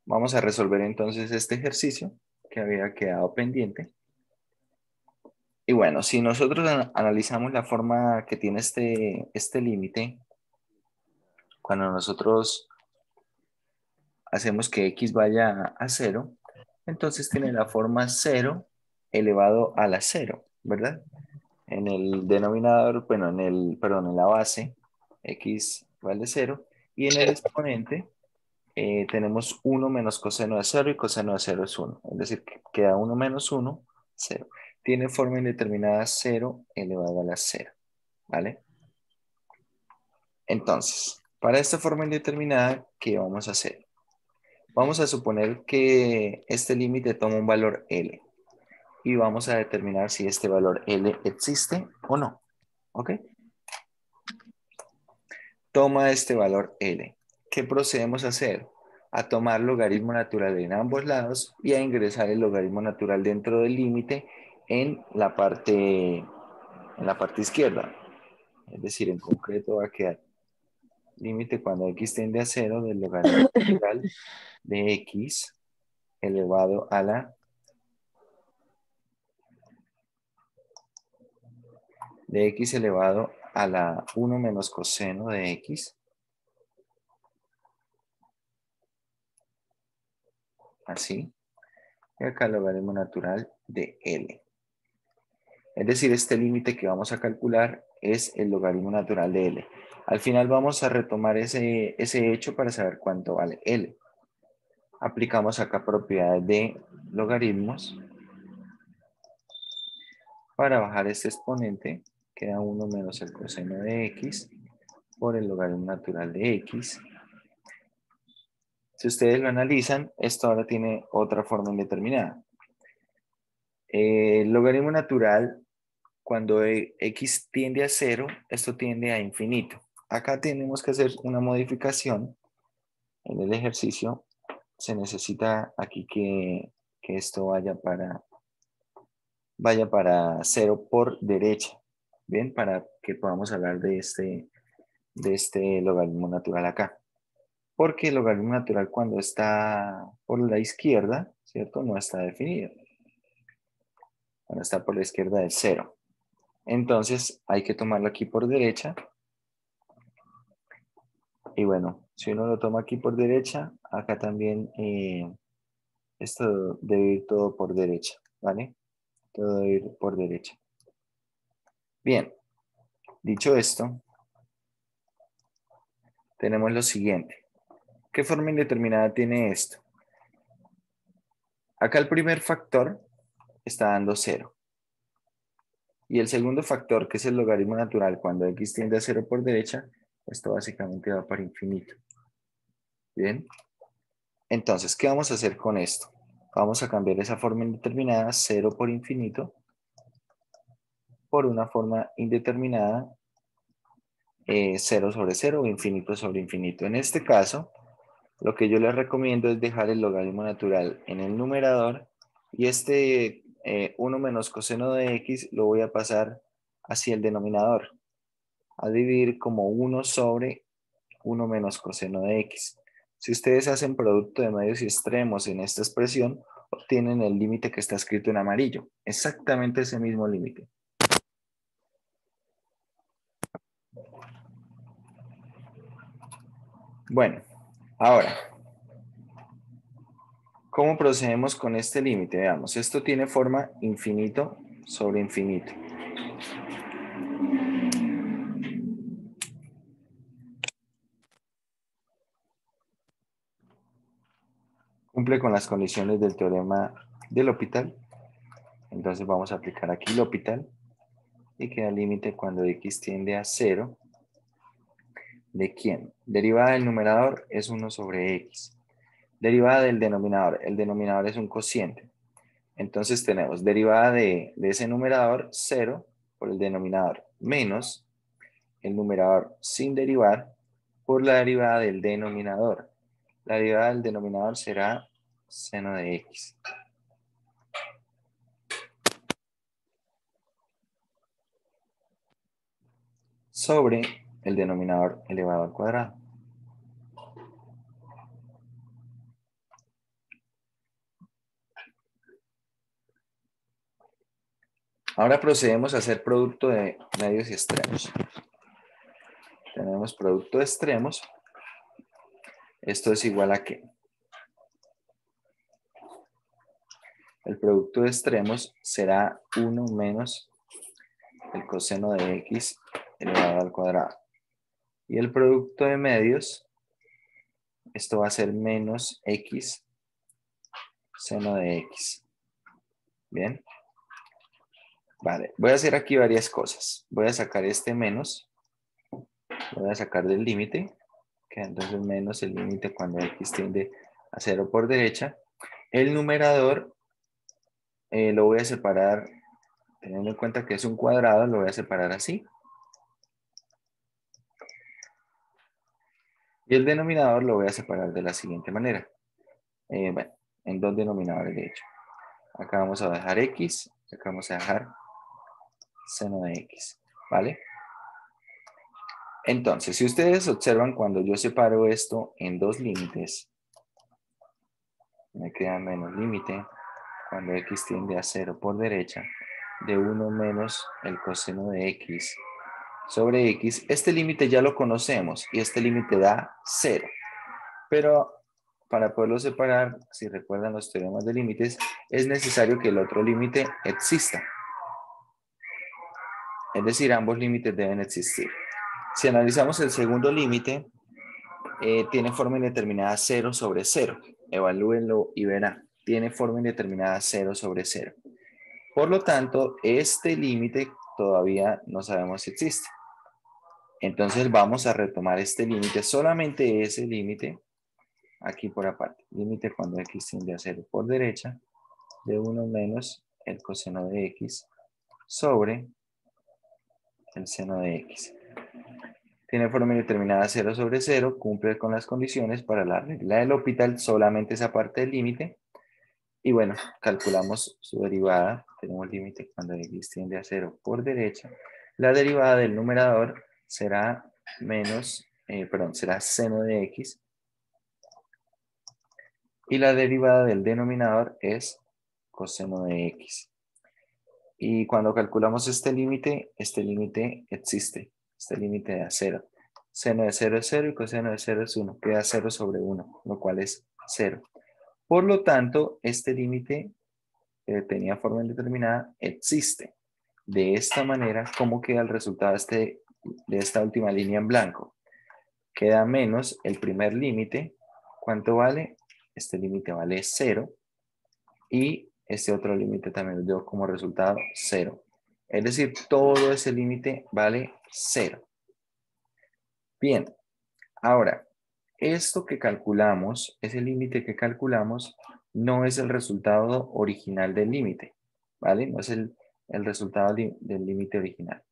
Vamos a resolver entonces este ejercicio que había quedado pendiente. Y bueno, si nosotros analizamos la forma que tiene este límite, cuando nosotros hacemos que x vaya a 0, entonces tiene la forma 0 elevado a la 0, ¿verdad? En el denominador, bueno, perdón, en la base, x vale 0, y en el exponente tenemos 1 menos coseno de 0 y coseno de 0 es 1. Es decir, que queda 1 menos 1, 0. Tiene forma indeterminada 0 elevado a la 0, ¿vale? Entonces, para esta forma indeterminada, ¿qué vamos a hacer? Vamos a suponer que este límite toma un valor L y vamos a determinar si este valor L existe o no, ¿ok? Toma este valor L. ¿Qué procedemos a hacer? A tomar logaritmo natural en ambos lados y a ingresar el logaritmo natural dentro del límite en la parte izquierda. Es decir, en concreto va a quedar límite cuando x tiende a 0 del logaritmo natural de x elevado a la de x elevado a la 1 menos coseno de x, así, y acá el logaritmo natural de L. Es decir, este límite que vamos a calcular es el logaritmo natural de L. Al final vamos a retomar ese hecho para saber cuánto vale L. Aplicamos acá propiedades de logaritmos. Para bajar este exponente, queda 1 menos el coseno de x por el logaritmo natural de x. Si ustedes lo analizan, esto ahora tiene otra forma indeterminada. El logaritmo natural, cuando x tiende a 0, esto tiende a infinito. Acá tenemos que hacer una modificación en el ejercicio. Se necesita aquí que esto vaya para 0 por derecha. Bien, para que podamos hablar de este logaritmo natural acá. Porque el logaritmo natural cuando está por la izquierda, ¿cierto? No está definido. Cuando está por la izquierda es 0. Entonces hay que tomarlo aquí por derecha. Y bueno, si uno lo toma aquí por derecha, acá también esto debe ir todo por derecha, ¿vale? Todo debe ir por derecha. Bien, dicho esto, tenemos lo siguiente. ¿Qué forma indeterminada tiene esto? Acá el primer factor está dando 0. Y el segundo factor, que es el logaritmo natural, cuando x tiende a 0 por derecha, esto básicamente va para infinito. Bien. Entonces, ¿qué vamos a hacer con esto? Vamos a cambiar esa forma indeterminada, 0 por infinito, por una forma indeterminada, 0 sobre 0 o infinito sobre infinito. En este caso, lo que yo les recomiendo es dejar el logaritmo natural en el numerador y este 1 menos coseno de x lo voy a pasar hacia el denominador, a dividir como 1 sobre 1 menos coseno de x. Si ustedes hacen producto de medios y extremos en esta expresión, obtienen el límite que está escrito en amarillo. Exactamente ese mismo límite. Bueno, ahora, ¿cómo procedemos con este límite? Veamos, esto tiene forma infinito sobre infinito. Cumple con las condiciones del teorema de L'Hopital. Entonces vamos a aplicar aquí L'Hopital y queda el límite cuando x tiende a 0. ¿De quién? Derivada del numerador es 1 sobre x. Derivada del denominador. El denominador es un cociente. Entonces tenemos derivada de ese numerador 0 por el denominador menos el numerador sin derivar por la derivada del denominador. La derivada del denominador será seno de x. Sobre el denominador elevado al cuadrado. Ahora procedemos a hacer producto de medios y extremos. Tenemos producto de extremos. Esto es igual a ¿qué? El producto de extremos será 1 menos el coseno de x elevado al cuadrado. Y el producto de medios, esto va a ser menos x seno de x. Bien. Vale, voy a hacer aquí varias cosas. Voy a sacar este menos, voy a sacar del límite, que entonces menos el límite cuando x tiende a 0 por derecha. El numerador lo voy a separar, teniendo en cuenta que es un cuadrado, lo voy a separar así. Y el denominador lo voy a separar de la siguiente manera. Bueno, en dos denominadores de hecho. Acá vamos a dejar x, acá vamos a dejar seno de x, ¿vale? Entonces, si ustedes observan cuando yo separo esto en dos límites, me queda menos límite cuando x tiende a 0 por derecha de 1 menos el coseno de x sobre x. Este límite ya lo conocemos y este límite da 0. Pero para poderlo separar, si recuerdan los teoremas de límites, es necesario que el otro límite exista. Es decir, ambos límites deben existir. Si analizamos el segundo límite, tiene forma indeterminada 0 sobre 0. Evalúenlo y verán. Tiene forma indeterminada 0 sobre 0. Por lo tanto, este límite todavía no sabemos si existe. Entonces vamos a retomar este límite, solamente ese límite, aquí por aparte. Límite cuando x tiende a 0 por derecha, de 1 menos el coseno de x sobre el seno de x. Tiene forma indeterminada 0 sobre 0, cumple con las condiciones para la regla del L'Hopital, solamente esa parte del límite. Y bueno, calculamos su derivada. Tenemos límite cuando x tiende a 0 por derecha. La derivada del numerador será será seno de x. Y la derivada del denominador es coseno de x. Y cuando calculamos este límite existe. Este límite da 0. Seno de 0 es 0 y coseno de 0 es 1. Queda 0 sobre 1, lo cual es 0. Por lo tanto, este límite tenía forma indeterminada existe. De esta manera, ¿cómo queda el resultado de esta última línea en blanco? Queda menos el primer límite. ¿Cuánto vale? Este límite vale 0. Y este otro límite también nos dio como resultado 0. Es decir, todo ese límite vale 0. Bien, ahora, esto que calculamos, ese límite que calculamos, no es el resultado original del límite, ¿vale? No es el resultado del límite original.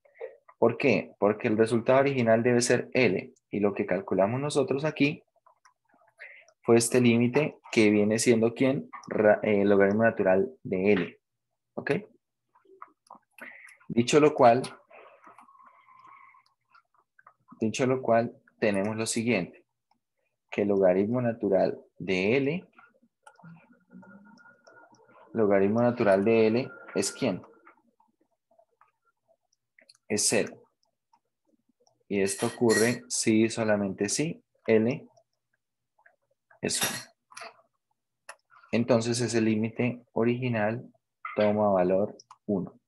¿Por qué? Porque el resultado original debe ser L, y lo que calculamos nosotros aquí fue este límite que viene siendo ¿quién? El logaritmo natural de L, ¿ok? Dicho lo cual, tenemos lo siguiente, que el logaritmo natural de L, es ¿quién? Es 0. Y esto ocurre si, solamente si, L es 1. Entonces ese límite original toma valor 1.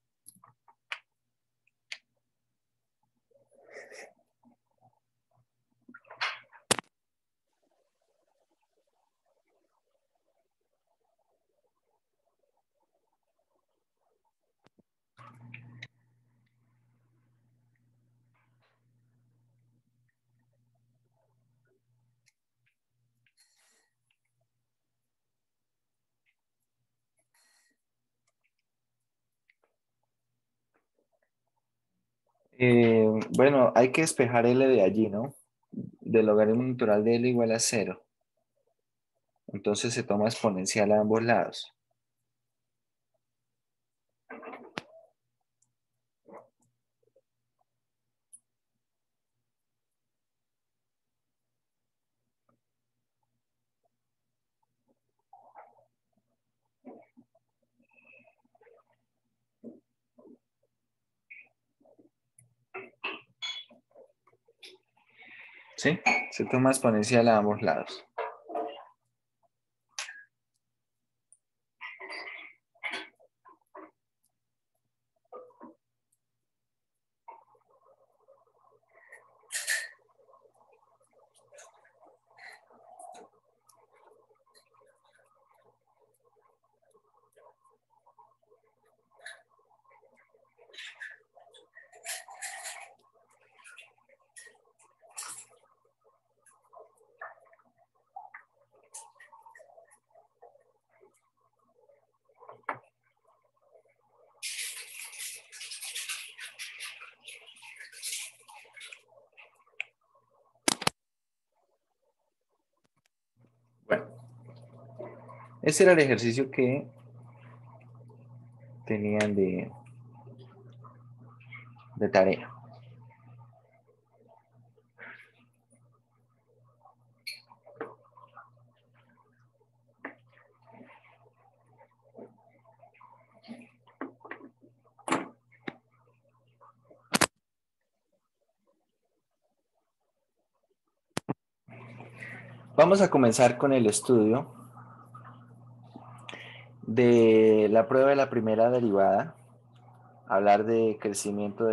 Bueno, hay que despejar L de allí, ¿no? Del logaritmo natural de L igual a 0. Entonces se toma exponencial a ambos lados. ¿sí? Se toma exponencial a ambos lados. Bueno, ese era el ejercicio que tenían de tarea. Vamos a comenzar con el estudio de la prueba de la primera derivada, hablar de crecimiento,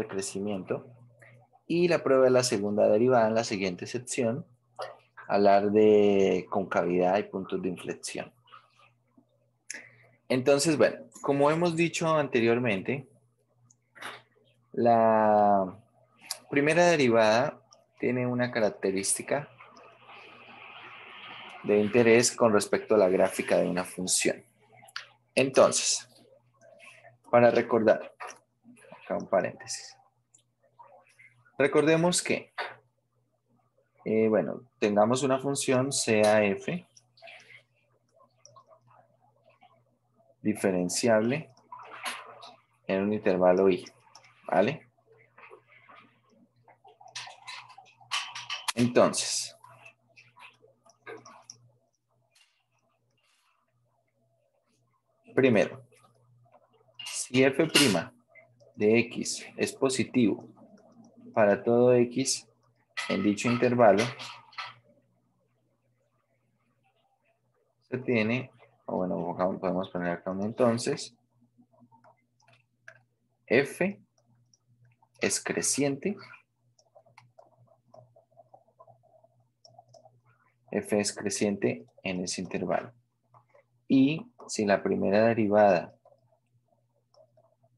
y la prueba de la segunda derivada en la siguiente sección, hablar de concavidad y puntos de inflexión. Entonces, bueno, como hemos dicho anteriormente, la primera derivada tiene una característica de interés con respecto a la gráfica de una función. Entonces, para recordar, acá un paréntesis. Recordemos que, bueno, tengamos una función sea f diferenciable en un intervalo i, ¿vale? Entonces, primero, si f' de x es positivo para todo x en dicho intervalo, se tiene, o bueno, podemos poner acá un entonces, f es creciente, f es creciente en ese intervalo. Y si la primera derivada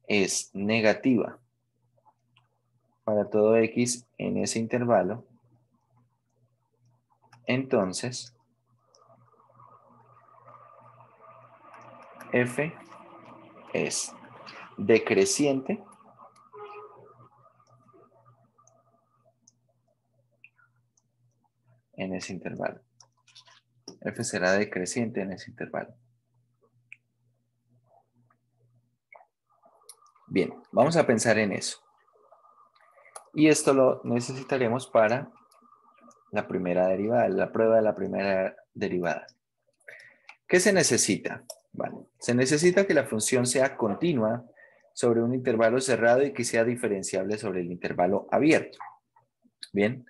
es negativa para todo x en ese intervalo, entonces f es decreciente en ese intervalo. F será decreciente en ese intervalo. Bien, vamos a pensar en eso. Y esto lo necesitaremos para la primera derivada, la prueba de la primera derivada. ¿Qué se necesita? Vale, se necesita que la función sea continua sobre un intervalo cerrado y que sea diferenciable sobre el intervalo abierto. Bien,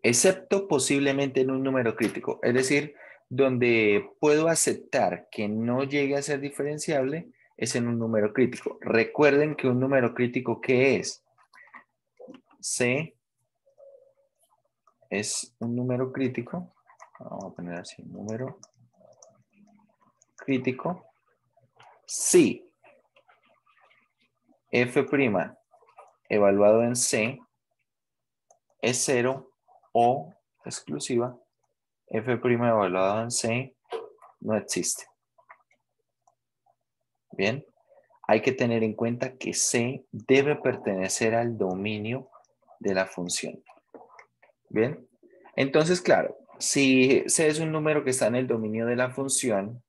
excepto posiblemente en un número crítico, es decir, donde puedo aceptar que no llegue a ser diferenciable es en un número crítico. Recuerden que un número crítico, ¿qué es? C es un número crítico, vamos a poner así, número crítico, si f' evaluado en C es 0 o exclusiva, f' evaluado en C no existe. Bien, hay que tener en cuenta que C debe pertenecer al dominio de la función. Bien, entonces claro, si C es un número que está en el dominio de la función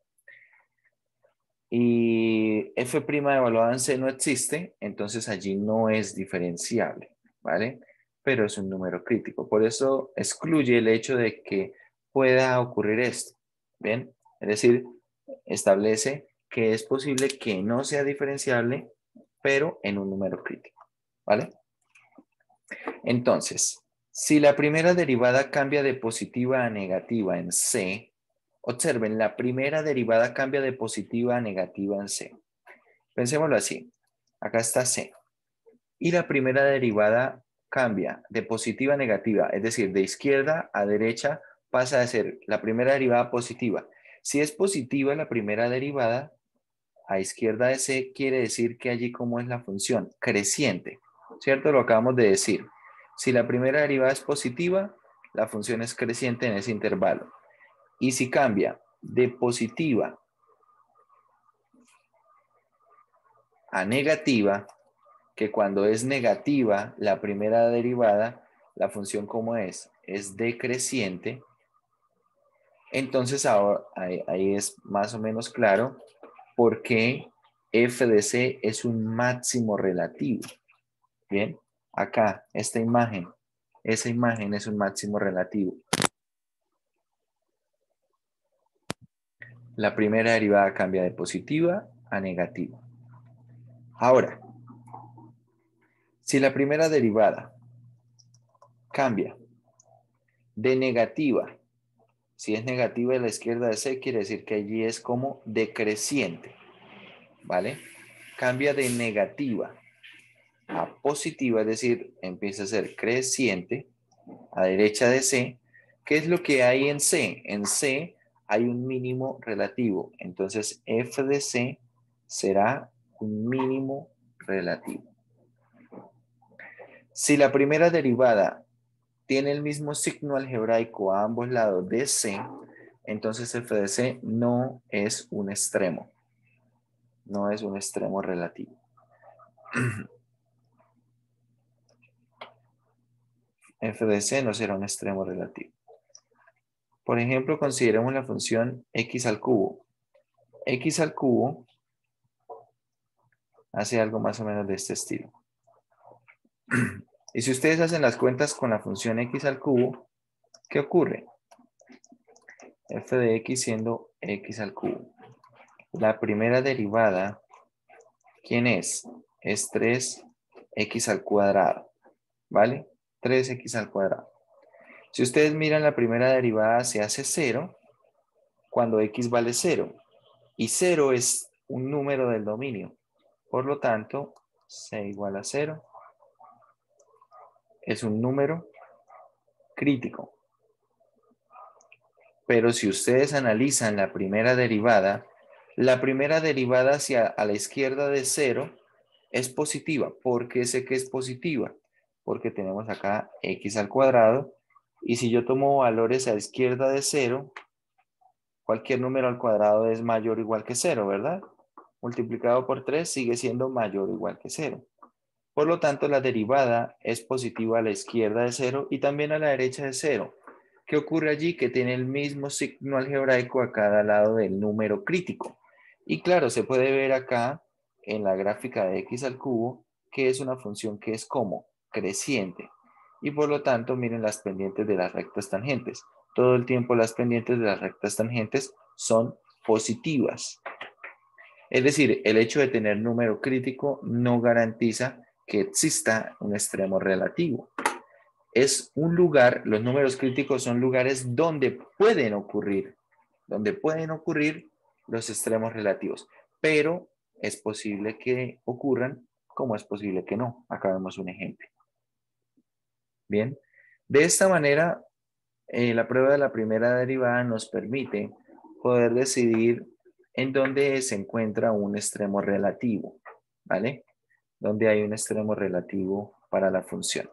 y f' evaluada en C no existe, entonces allí no es diferenciable, ¿vale? Pero es un número crítico. Por eso excluye el hecho de que pueda ocurrir esto, ¿bien? Es decir, establece que es posible que no sea diferenciable, pero en un número crítico, ¿vale? Entonces, Si la primera derivada cambia de positiva a negativa en C, observen, la primera derivada cambia de positiva a negativa en C. Pensémoslo así. Acá está C. Y la primera derivada cambia de positiva a negativa, es decir, de izquierda a derecha pasa a ser la primera derivada positiva. Si es positiva la primera derivada, a izquierda de C quiere decir que allí como es la función, creciente, ¿cierto? Lo acabamos de decir. Si la primera derivada es positiva, la función es creciente en ese intervalo. Y si cambia de positiva a negativa, que cuando es negativa la primera derivada, la función como es decreciente, entonces ahora ahí es más o menos claro por qué f de c es un máximo relativo. Bien, acá, esta imagen, esa imagen es un máximo relativo. La primera derivada cambia de positiva a negativa. Ahora, si la primera derivada cambia de negativa, si es negativa a la izquierda de C, quiere decir que allí es como decreciente, ¿vale? Cambia de negativa a positiva, es decir, empieza a ser creciente a derecha de C. ¿Qué es lo que hay en C? En C hay un mínimo relativo, entonces f de C será un mínimo relativo. Si la primera derivada tiene el mismo signo algebraico a ambos lados de C, entonces f de C no es un extremo. No es un extremo relativo. F de C no será un extremo relativo. Por ejemplo, consideremos la función x al cubo. X al cubo hace algo más o menos de este estilo. Y si ustedes hacen las cuentas con la función x al cubo, ¿qué ocurre? F de x siendo x al cubo. La primera derivada, ¿quién es? Es 3x al cuadrado, ¿vale? 3x al cuadrado. Si ustedes miran la primera derivada se hace 0 cuando x vale 0. Y 0 es un número del dominio. Por lo tanto, c igual a 0 es un número crítico. Pero si ustedes analizan la primera derivada hacia a la izquierda de 0 es positiva. ¿Por qué sé que es positiva? Porque tenemos acá x al cuadrado. Y si yo tomo valores a la izquierda de 0, cualquier número al cuadrado es mayor o igual que 0, ¿verdad? Multiplicado por 3 sigue siendo mayor o igual que 0. Por lo tanto, la derivada es positiva a la izquierda de 0 y también a la derecha de 0. ¿Qué ocurre allí? Que tiene el mismo signo algebraico a cada lado del número crítico. Y claro, se puede ver acá en la gráfica de x al cubo que es una función que es como creciente. Y por lo tanto, miren las pendientes de las rectas tangentes. Todo el tiempo las pendientes de las rectas tangentes son positivas. Es decir, el hecho de tener número crítico no garantiza que exista un extremo relativo. Es un lugar, los números críticos son lugares donde pueden ocurrir los extremos relativos, pero es posible que ocurran como es posible que no. Acá vemos un ejemplo. Bien, de esta manera, la prueba de la primera derivada nos permite poder decidir en dónde se encuentra un extremo relativo, ¿vale? Donde hay un extremo relativo para la función.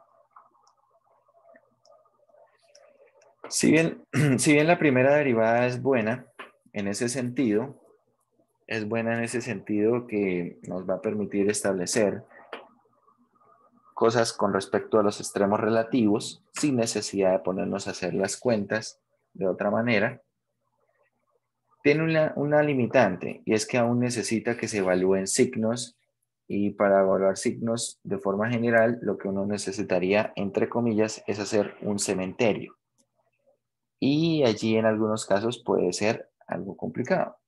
Si bien, si bien la primera derivada es buena en ese sentido, es buena en ese sentido que nos va a permitir establecer cosas con respecto a los extremos relativos sin necesidad de ponernos a hacer las cuentas de otra manera. Tiene una limitante y es que aún necesita que se evalúen signos y para evaluar signos de forma general lo que uno necesitaría, entre comillas, es hacer un cementerio. Y allí en algunos casos puede ser algo complicado.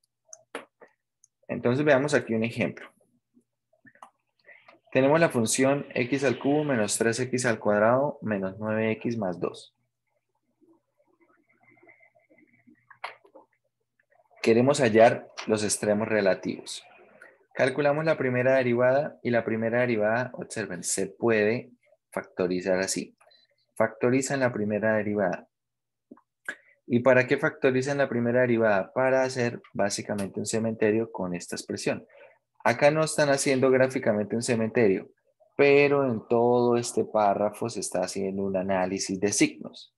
Entonces veamos aquí un ejemplo. Tenemos la función x al cubo menos 3x al cuadrado menos 9x más 2. Queremos hallar los extremos relativos. Calculamos la primera derivada y la primera derivada, observen, se puede factorizar así. Factorizan la primera derivada. ¿Y para qué factorizan la primera derivada? Para hacer básicamente un cementerio con esta expresión. Acá no están haciendo gráficamente un cementerio, pero en todo este párrafo se está haciendo un análisis de signos.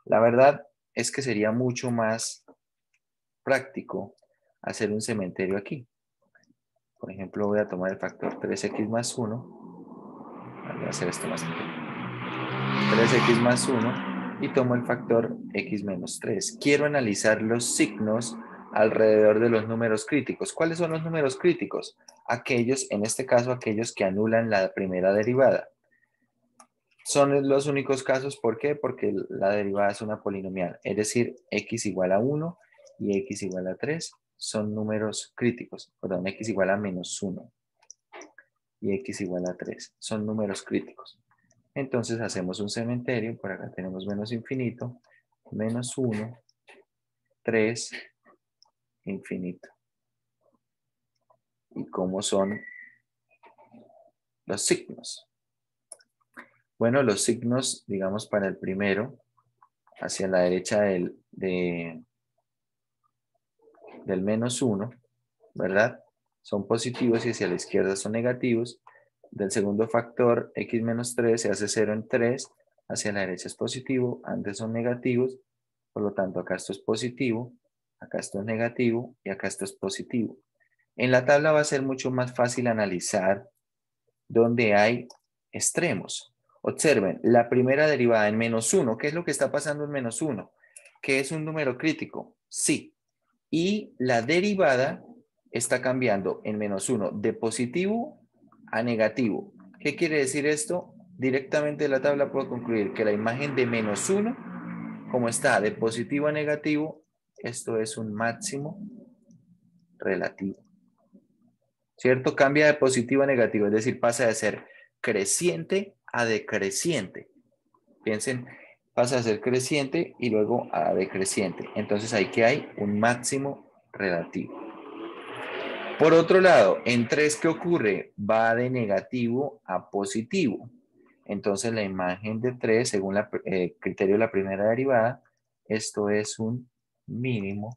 La verdad es que sería mucho más práctico hacer un cementerio aquí. Por ejemplo, voy a tomar el factor 3x más 1. Voy a hacer esto más pequeño. 3x más 1 y tomo el factor x menos 3. Quiero analizar los signos alrededor de los números críticos. ¿Cuáles son los números críticos? Aquellos, en este caso, aquellos que anulan la primera derivada. Son los únicos casos, ¿por qué? Porque la derivada es una polinomial, es decir, x igual a 1 y x igual a 3 son números críticos, perdón, x igual a menos 1 y x igual a 3 son números críticos. Entonces hacemos un cementerio, por acá tenemos menos infinito, menos 1, 3, infinito. ¿Y cómo son los signos? Bueno, los signos, digamos, para el primero, hacia la derecha del menos 1, ¿verdad? Son positivos y hacia la izquierda son negativos. Del segundo factor, x menos 3 se hace 0 en 3, hacia la derecha es positivo, antes son negativos, por lo tanto acá esto es positivo, acá esto es negativo y acá esto es positivo. En la tabla va a ser mucho más fácil analizar donde hay extremos. Observen, la primera derivada en menos 1, ¿qué es lo que está pasando en menos 1? ¿Que es un número crítico? Sí. Y la derivada está cambiando en menos 1 de positivo a negativo. ¿Qué quiere decir esto? Directamente de la tabla puedo concluir que la imagen de menos 1, como está de positivo a negativo, esto es un máximo relativo. ¿Cierto? Cambia de positivo a negativo, es decir, pasa de ser creciente a decreciente. Piensen, pasa a ser creciente y luego a decreciente. Entonces ahí que hay un máximo relativo. Por otro lado, en 3, ¿qué ocurre? Va de negativo a positivo. Entonces la imagen de 3, según el criterio de la primera derivada, esto es un mínimo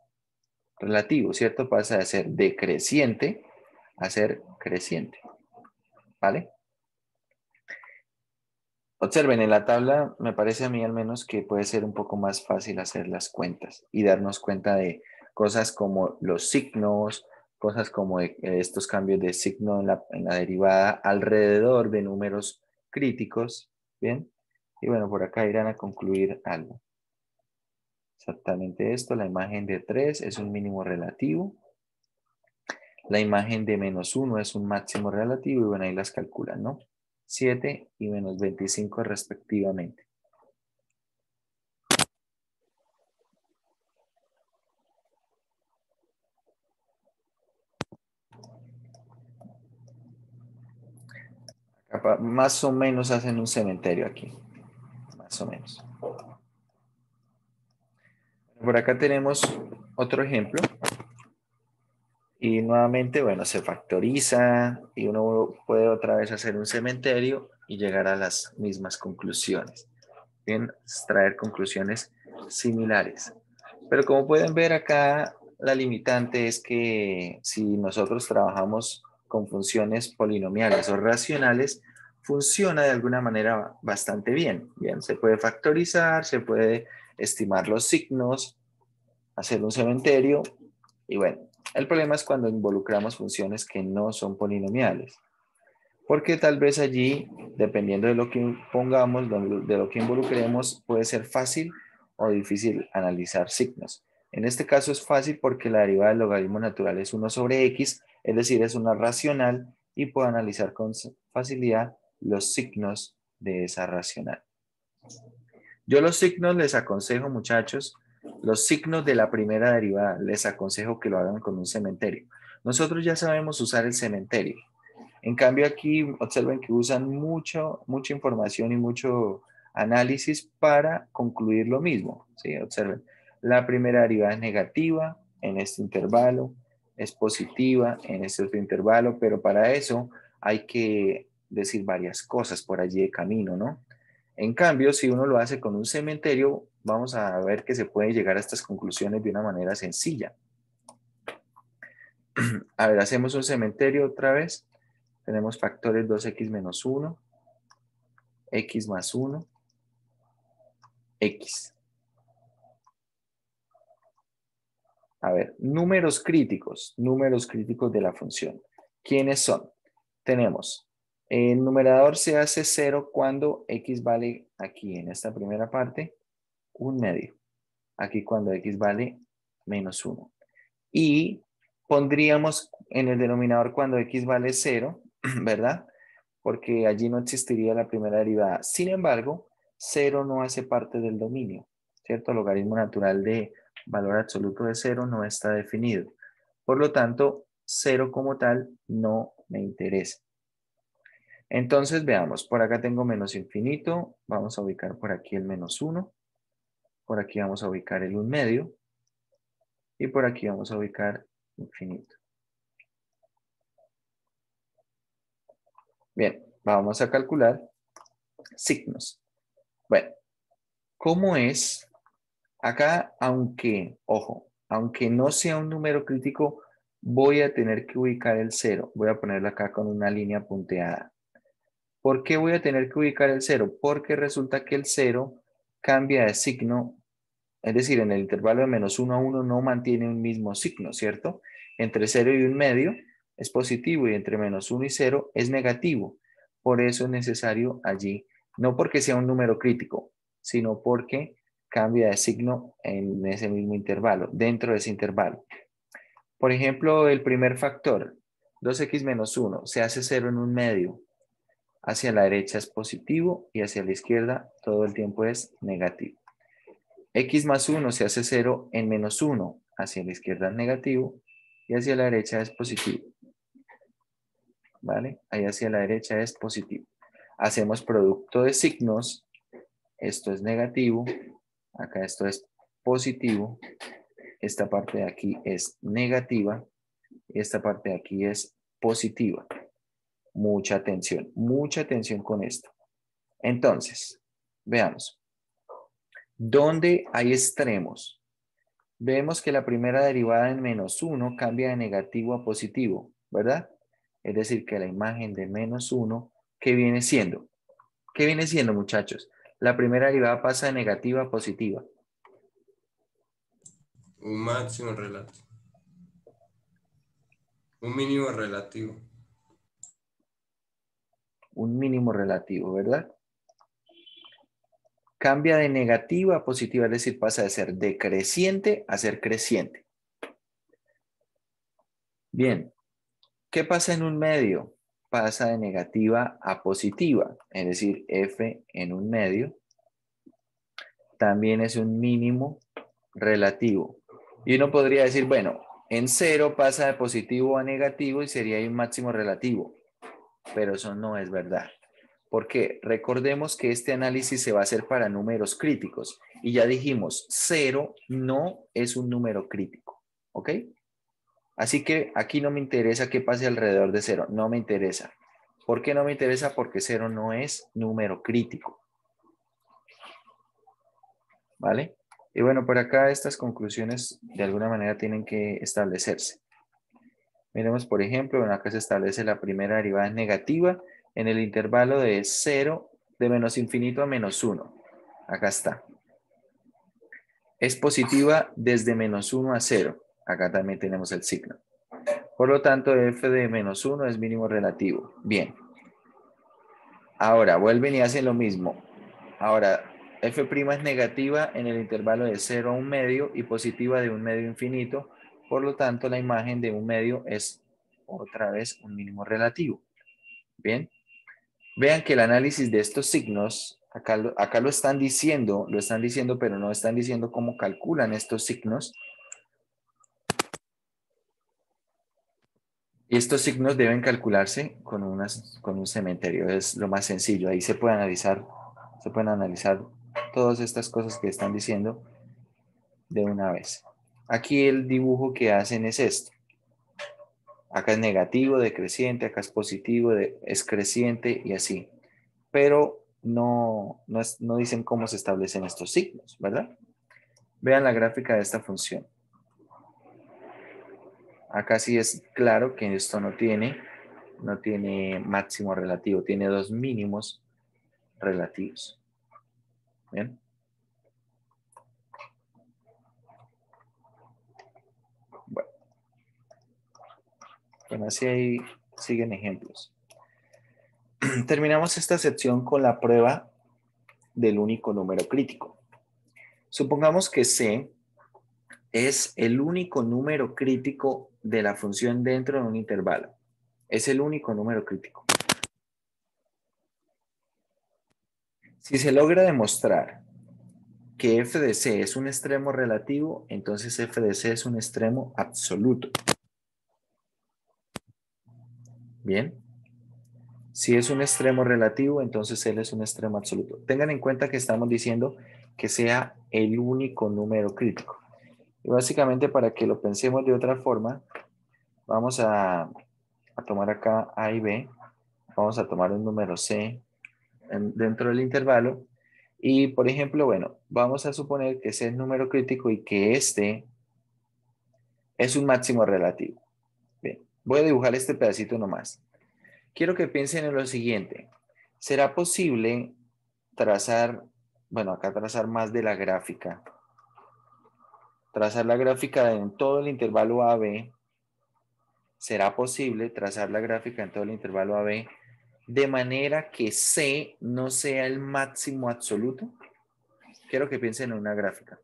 relativo, ¿cierto? Pasa de ser decreciente a ser creciente, ¿vale? Observen, en la tabla me parece a mí al menos que puede ser un poco más fácil hacer las cuentas y darnos cuenta de cosas como los signos, cosas como estos cambios de signo en la derivada alrededor de números críticos, ¿bien? Y bueno, por acá irán a concluir algo. Exactamente esto, la imagen de 3 es un mínimo relativo, la imagen de menos 1 es un máximo relativo y bueno, ahí las calculan, ¿no? 7 y menos 25 respectivamente. Más o menos hacen un cementerio aquí. Más o menos. Por acá tenemos otro ejemplo. Y nuevamente, bueno, se factoriza y uno puede otra vez hacer un cementerio y llegar a las mismas conclusiones. Bien, extraer conclusiones similares. Pero como pueden ver acá, la limitante es que si nosotros trabajamos con funciones polinomiales o racionales, funciona de alguna manera bastante bien. Bien, se puede factorizar, se puede estimar los signos, hacer un cementerio y bueno, el problema es cuando involucramos funciones que no son polinomiales. Porque tal vez allí, dependiendo de lo que pongamos, de lo que involucremos, puede ser fácil o difícil analizar signos. En este caso es fácil porque la derivada del logaritmo natural es 1 sobre x, es decir, es una racional y puedo analizar con facilidad los signos de esa racional. Yo los signos les aconsejo, muchachos, los signos de la primera derivada, les aconsejo que lo hagan con un cementerio. Nosotros ya sabemos usar el cementerio. En cambio aquí observen que usan mucha información y mucho análisis para concluir lo mismo. ¿Sí? Observen, la primera derivada es negativa en este intervalo, es positiva en este otro intervalo, pero para eso hay que decir varias cosas por allí de camino, ¿no? En cambio, si uno lo hace con un cementerio, vamos a ver que se puede llegar a estas conclusiones de una manera sencilla. A ver, hacemos un cementerio otra vez. Tenemos factores 2x menos 1, x más 1, x. A ver, números críticos de la función. ¿Quiénes son? Tenemos, el numerador se hace 0 cuando x vale, aquí en esta primera parte, 1/2. Aquí cuando x vale menos 1. Y pondríamos en el denominador cuando x vale 0, ¿verdad? Porque allí no existiría la primera derivada. Sin embargo, 0 no hace parte del dominio, ¿cierto? El logaritmo natural de valor absoluto de 0 no está definido. Por lo tanto, 0 como tal no me interesa. Entonces, veamos, por acá tengo menos infinito, vamos a ubicar por aquí el menos 1, por aquí vamos a ubicar el 1/2, y por aquí vamos a ubicar infinito. Bien, vamos a calcular signos. Bueno, ¿cómo es? Acá, aunque, ojo, aunque no sea un número crítico, voy a tener que ubicar el 0. Voy a ponerlo acá con una línea punteada. ¿Por qué voy a tener que ubicar el 0? Porque resulta que el 0 cambia de signo, es decir, en el intervalo de menos 1 a 1 no mantiene un mismo signo, ¿cierto? Entre 0 y 1/2 es positivo y entre menos 1 y 0 es negativo. Por eso es necesario allí, no porque sea un número crítico, sino porque cambia de signo en ese mismo intervalo, dentro de ese intervalo. Por ejemplo, el primer factor, 2x menos 1, se hace 0 en 1/2. Hacia la derecha es positivo y hacia la izquierda todo el tiempo es negativo. X más 1 se hace 0 en menos 1. Hacia la izquierda es negativo y hacia la derecha es positivo. ¿Vale? Ahí hacia la derecha es positivo. Hacemos producto de signos. Esto es negativo. Acá esto es positivo. Esta parte de aquí es negativa. Y esta parte de aquí es positiva. Mucha atención con esto. Entonces, veamos. ¿Dónde hay extremos? Vemos que la primera derivada en menos 1 cambia de negativo a positivo, ¿verdad? Es decir, que la imagen de menos 1, ¿qué viene siendo? ¿Qué viene siendo, muchachos? La primera derivada pasa de negativa a positiva. Un máximo relativo. Un mínimo relativo. Un mínimo relativo, ¿verdad? Cambia de negativa a positiva, es decir, pasa de ser decreciente a ser creciente. Bien, ¿qué pasa en un medio? Pasa de negativa a positiva, es decir, f en un medio también es un mínimo relativo. Y uno podría decir, bueno, en 0 pasa de positivo a negativo y sería un máximo relativo, pero eso no es verdad. Porque recordemos que este análisis se va a hacer para números críticos y ya dijimos, 0 no es un número crítico, ¿ok? Así que aquí no me interesa qué pase alrededor de 0, no me interesa. ¿Por qué no me interesa? Porque 0 no es número crítico. ¿Vale? Y bueno, por acá estas conclusiones de alguna manera tienen que establecerse. Miremos, por ejemplo, bueno, acá se establece la primera derivada negativa en el intervalo de 0, de menos infinito a menos 1. Acá está. Es positiva desde menos 1 a 0. Acá también tenemos el signo. Por lo tanto, f de menos 1 es mínimo relativo. Bien. Ahora, vuelven y hacen lo mismo. Ahora, f' es negativa en el intervalo de 0 a 1/2 y positiva de 1/2 infinito. Por lo tanto, la imagen de 1/2 es otra vez un mínimo relativo. Bien. Vean que el análisis de estos signos, acá lo están diciendo, pero no están diciendo cómo calculan estos signos. Y estos signos deben calcularse con un cementerio. Es lo más sencillo. Ahí se pueden analizar todas estas cosas que están diciendo de una vez. Aquí el dibujo que hacen es esto. Acá es negativo, decreciente, acá es positivo, es creciente y así. Pero no dicen cómo se establecen estos signos, ¿verdad? Vean la gráfica de esta función. Acá sí es claro que esto no tiene máximo relativo, tiene dos mínimos relativos. ¿Bien? Bueno, así ahí siguen ejemplos. Terminamos esta sección con la prueba del único número crítico. Supongamos que C es el único número crítico de la función dentro de un intervalo. Es el único número crítico. Si se logra demostrar que f de c es un extremo relativo, entonces f de c es un extremo absoluto. Bien. Si es un extremo relativo, entonces L es un extremo absoluto. Tengan en cuenta que estamos diciendo que sea el único número crítico. Y básicamente para que lo pensemos de otra forma, vamos a tomar acá A y B. Vamos a tomar un número C dentro del intervalo. Y por ejemplo, bueno, vamos a suponer que ese es el número crítico y que este es un máximo relativo. Bien, voy a dibujar este pedacito nomás. Quiero que piensen en lo siguiente. ¿Será posible trazar, bueno, acá trazar más de la gráfica? Trazar la gráfica en todo el intervalo AB. ¿Será posible trazar la gráfica en todo el intervalo AB de manera que C no sea el máximo absoluto? Quiero que piensen en una gráfica.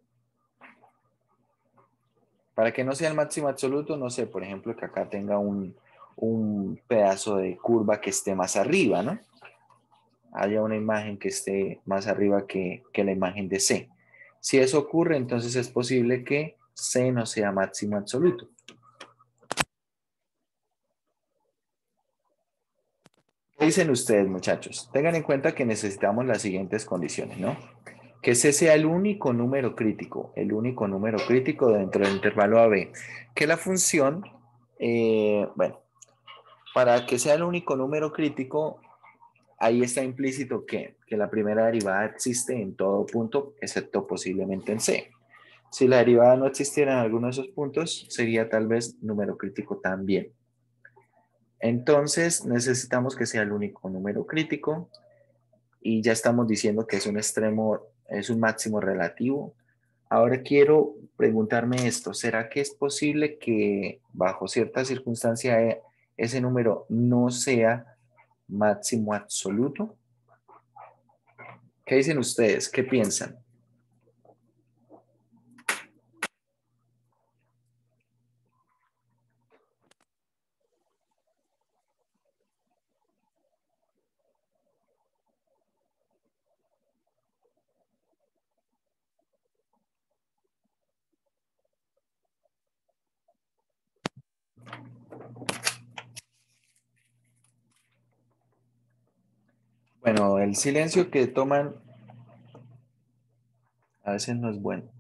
Para que no sea el máximo absoluto, no sé, por ejemplo, que acá tenga un pedazo de curva que esté más arriba, ¿no? Haya una imagen que esté más arriba que la imagen de C. Si eso ocurre, entonces es posible que C no sea máximo absoluto. ¿Qué dicen ustedes, muchachos? Tengan en cuenta que necesitamos las siguientes condiciones, ¿no? Que C sea el único número crítico dentro del intervalo AB. Que la función, bueno, para que sea el único número crítico, ahí está implícito que la primera derivada existe en todo punto, excepto posiblemente en C. Si la derivada no existiera en alguno de esos puntos, sería tal vez número crítico también. Entonces, necesitamos que sea el único número crítico y ya estamos diciendo que es un extremo, es un máximo relativo. Ahora quiero preguntarme esto, ¿será que es posible que bajo cierta circunstancia ese número no sea máximo absoluto? ¿Qué dicen ustedes? ¿Qué piensan? Bueno, el silencio que toman a veces no es bueno.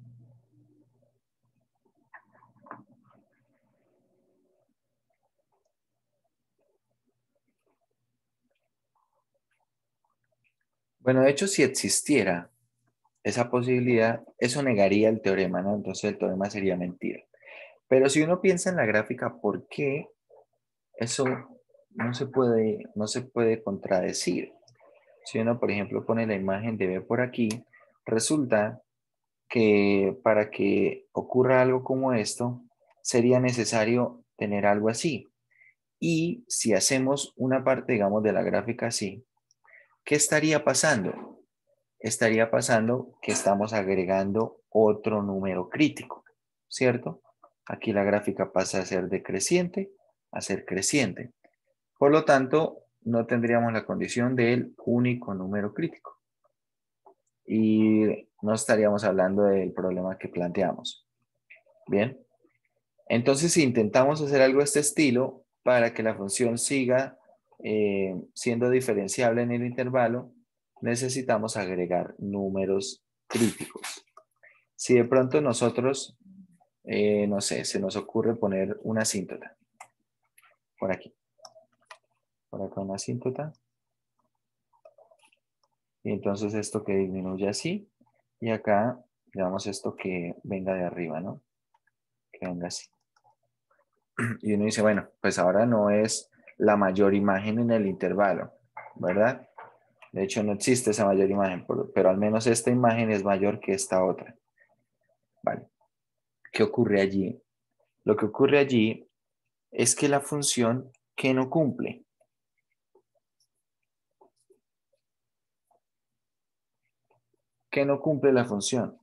Bueno, de hecho, si existiera esa posibilidad, eso negaría el teorema, ¿no? Entonces el teorema sería mentira. Pero si uno piensa en la gráfica, ¿por qué eso no se puede contradecir? Si uno, por ejemplo, pone la imagen de B por aquí, resulta que para que ocurra algo como esto, sería necesario tener algo así. Y si hacemos una parte, digamos, de la gráfica así, ¿qué estaría pasando? Estaría pasando que estamos agregando otro número crítico, ¿cierto? Aquí la gráfica pasa a ser decreciente a ser creciente. Por lo tanto, no tendríamos la condición del único número crítico. Y no estaríamos hablando del problema que planteamos. Bien. Entonces, si intentamos hacer algo de este estilo, para que la función siga siendo diferenciable en el intervalo, necesitamos agregar números críticos. Si de pronto nosotros, no sé, se nos ocurre poner una asíntota, por aquí, por acá una asíntota, y entonces esto que disminuye así, y acá, digamos esto que venga de arriba, ¿no? Que venga así. Y uno dice, bueno, pues ahora no es la mayor imagen en el intervalo, ¿verdad? De hecho, no existe esa mayor imagen, pero al menos esta imagen es mayor que esta otra. Vale. ¿Qué ocurre allí? Lo que ocurre allí es que la función que no cumple, que no cumple la función.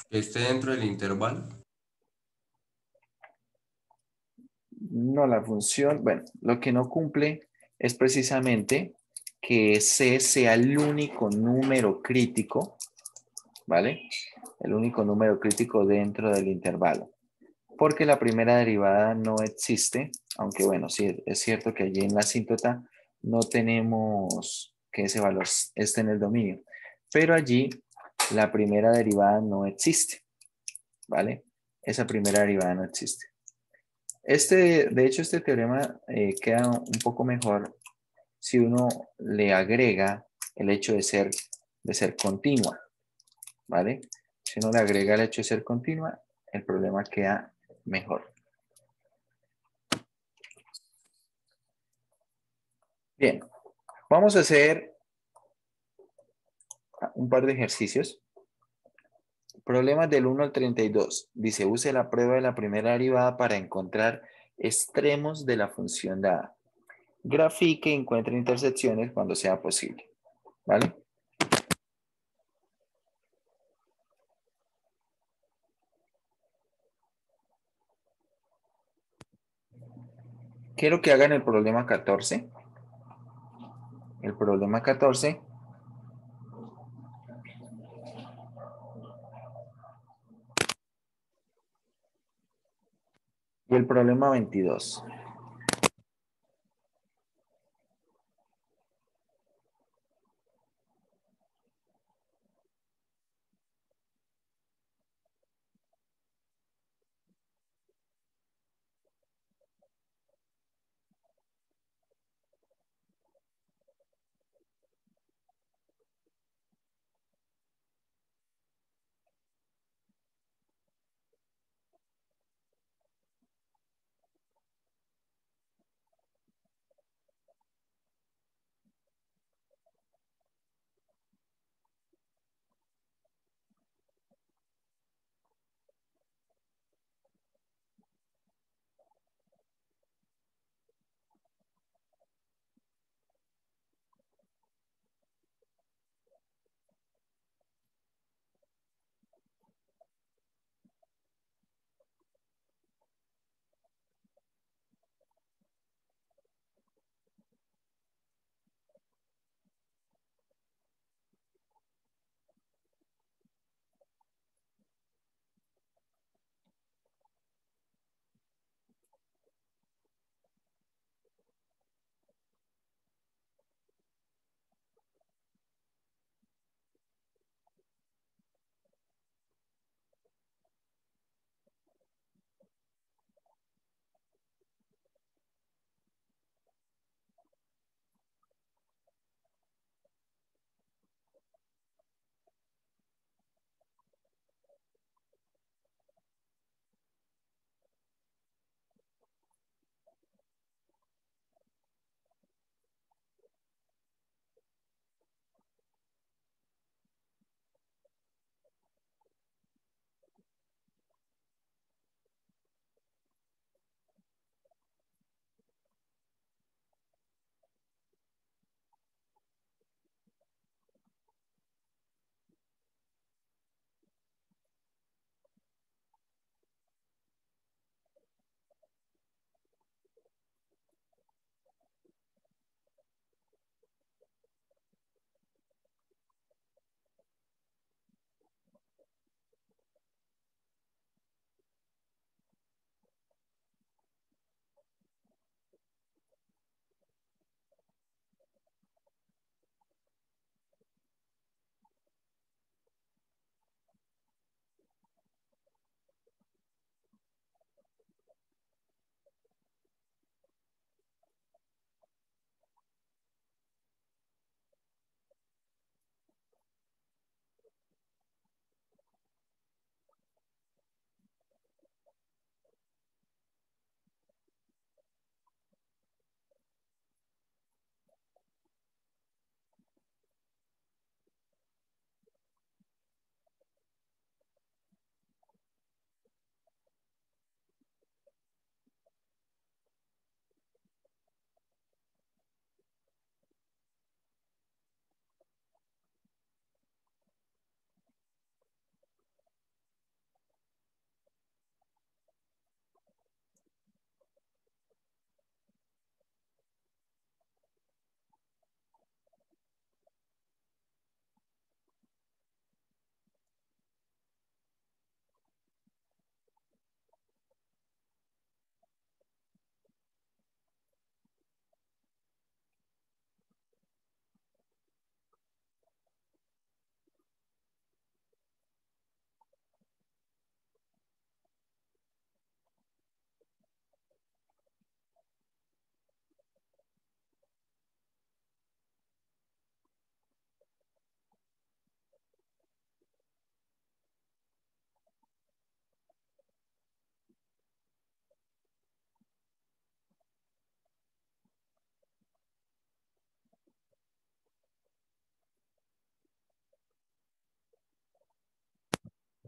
Que esté dentro del intervalo. No, la función, bueno, lo que no cumple es precisamente que C sea el único número crítico, ¿vale? El único número crítico dentro del intervalo. Porque la primera derivada no existe, aunque bueno, sí, es cierto que allí en la asíntota no tenemos que ese valor esté en el dominio, pero allí la primera derivada no existe, ¿vale? Esa primera derivada no existe. De hecho, este teorema queda un poco mejor si uno le agrega el hecho de ser continua, ¿vale? Si uno le agrega el hecho de ser continua, el problema queda mejor. Bien, vamos a hacer un par de ejercicios. Problemas del 1 al 32. Dice, use la prueba de la primera derivada para encontrar extremos de la función dada. Grafique y encuentre intersecciones cuando sea posible. ¿Vale? Quiero que hagan el problema 14. El problema 14. Y el problema 22.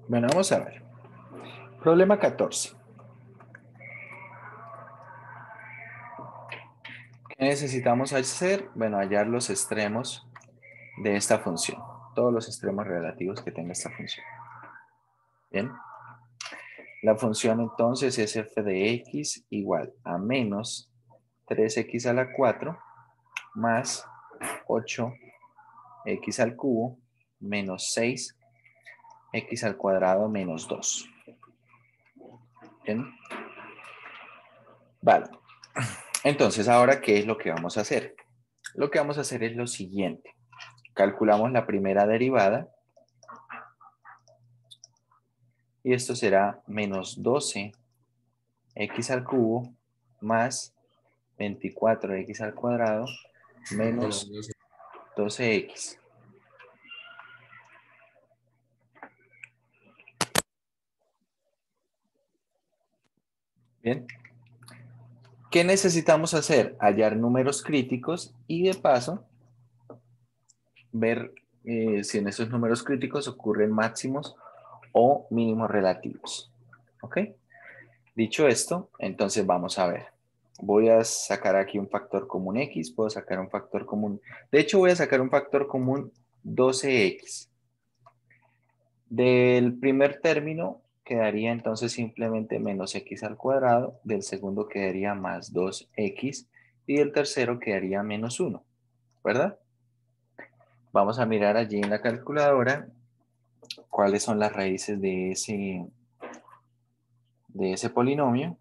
Bueno, vamos a ver. Problema 14. ¿Qué necesitamos hacer? Bueno, hallar los extremos de esta función. Todos los extremos relativos que tenga esta función. Bien. La función entonces es f de x igual a menos 3x a la 4 más 8x al cubo menos 6x al cuadrado menos 2. Bien. Vale. Entonces, ahora, ¿qué es lo que vamos a hacer? Lo que vamos a hacer es lo siguiente. Calculamos la primera derivada. Y esto será menos 12x al cubo más 24x al cuadrado Menos menos 12. 12x. Bien. ¿Qué necesitamos hacer? Hallar números críticos y de paso ver si en esos números críticos ocurren máximos o mínimos relativos. ¿Ok? Dicho esto, entonces vamos a ver. Voy a sacar aquí un factor común x, puedo sacar un factor común. De hecho, voy a sacar un factor común 12x. Del primer término quedaría entonces simplemente menos x al cuadrado, del segundo quedaría más 2x y del tercero quedaría menos 1, ¿verdad? Vamos a mirar allí en la calculadora cuáles son las raíces de ese polinomio.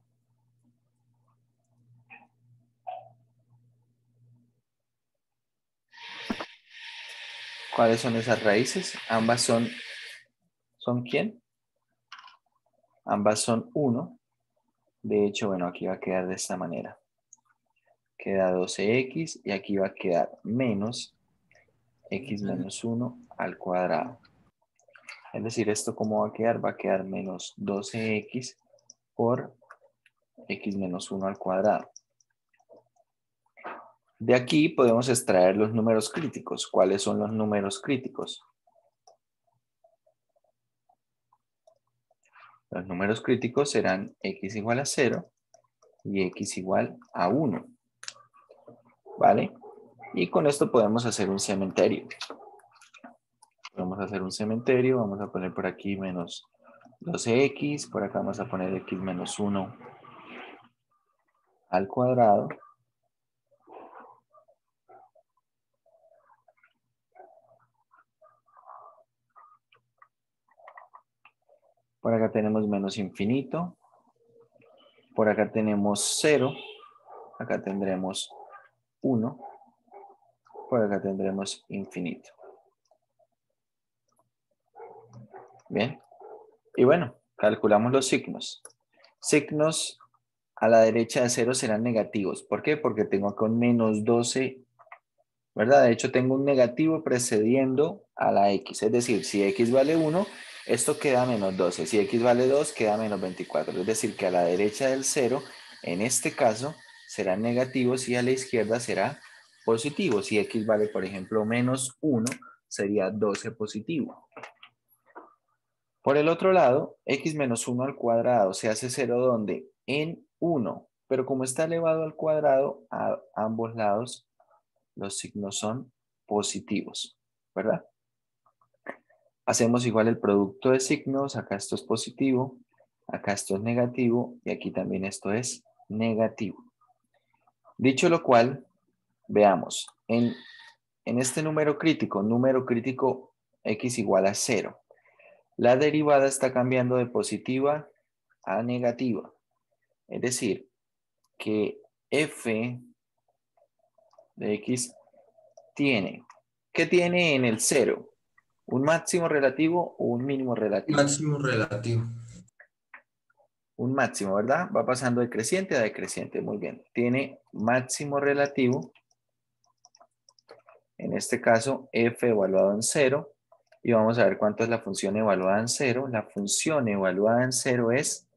¿Cuáles son esas raíces? Ambas ¿son quién? Ambas son 1. De hecho, bueno, aquí va a quedar de esta manera. Queda 12x y aquí va a quedar menos x menos 1 al cuadrado. Es decir, ¿esto cómo va a quedar? Va a quedar menos 12x por x menos 1 al cuadrado. De aquí podemos extraer los números críticos. ¿Cuáles son los números críticos? Los números críticos serán x igual a 0 y x igual a 1. ¿Vale? Y con esto podemos hacer un cementerio. Vamos a hacer un cementerio. Vamos a poner por aquí menos 12x. Por acá vamos a poner x menos 1 al cuadrado. Por acá tenemos menos infinito. Por acá tenemos 0. Acá tendremos 1. Por acá tendremos infinito. Bien. Y bueno, calculamos los signos. Signos a la derecha de 0 serán negativos. ¿Por qué? Porque tengo acá un menos 12, ¿verdad? De hecho, tengo un negativo precediendo a la x. Es decir, si x vale 1, esto queda menos 12. Si x vale 2, queda menos 24. Es decir, que a la derecha del 0, en este caso, serán negativos y a la izquierda será positivo. Si x vale, por ejemplo, menos 1, sería 12 positivo. Por el otro lado, x menos 1 al cuadrado se hace 0 ¿dónde? En 1. Pero como está elevado al cuadrado, a ambos lados los signos son positivos, ¿verdad? Hacemos igual el producto de signos. Acá esto es positivo, acá esto es negativo y aquí también esto es negativo. Dicho lo cual, veamos. En este número crítico x igual a 0. La derivada está cambiando de positiva a negativa. Es decir, que f de x tiene. ¿Qué tiene en el 0? ¿Un máximo relativo o un mínimo relativo? Máximo relativo. Un máximo, ¿verdad? Va pasando de creciente a decreciente. Muy bien. Tiene máximo relativo. En este caso, f evaluado en 0. Y vamos a ver cuánto es la función evaluada en 0. La función evaluada en 0 es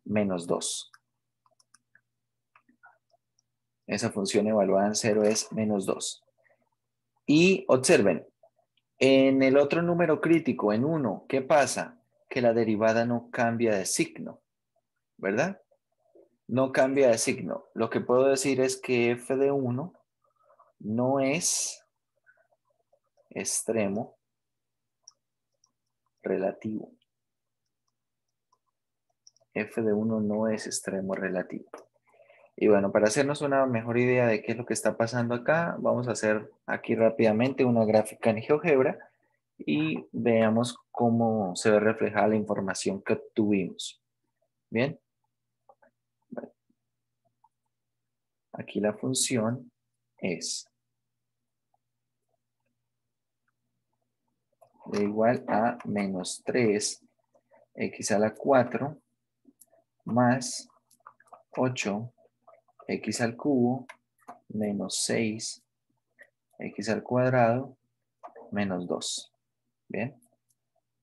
menos 2. Esa función evaluada en 0 es menos 2. Y observen, en el otro número crítico, en 1, ¿qué pasa? que la derivada no cambia de signo, ¿verdad? No cambia de signo. Lo que puedo decir es que f de 1 no es extremo relativo. F de 1 no es extremo relativo. Y bueno, para hacernos una mejor idea de qué es lo que está pasando acá, vamos a hacer aquí rápidamente una gráfica en GeoGebra y veamos cómo se ve reflejada la información que obtuvimos. Bien, bueno, aquí la función es igual a menos 3x a la 4 más 8x al cubo menos 6x al cuadrado menos 2. Bien,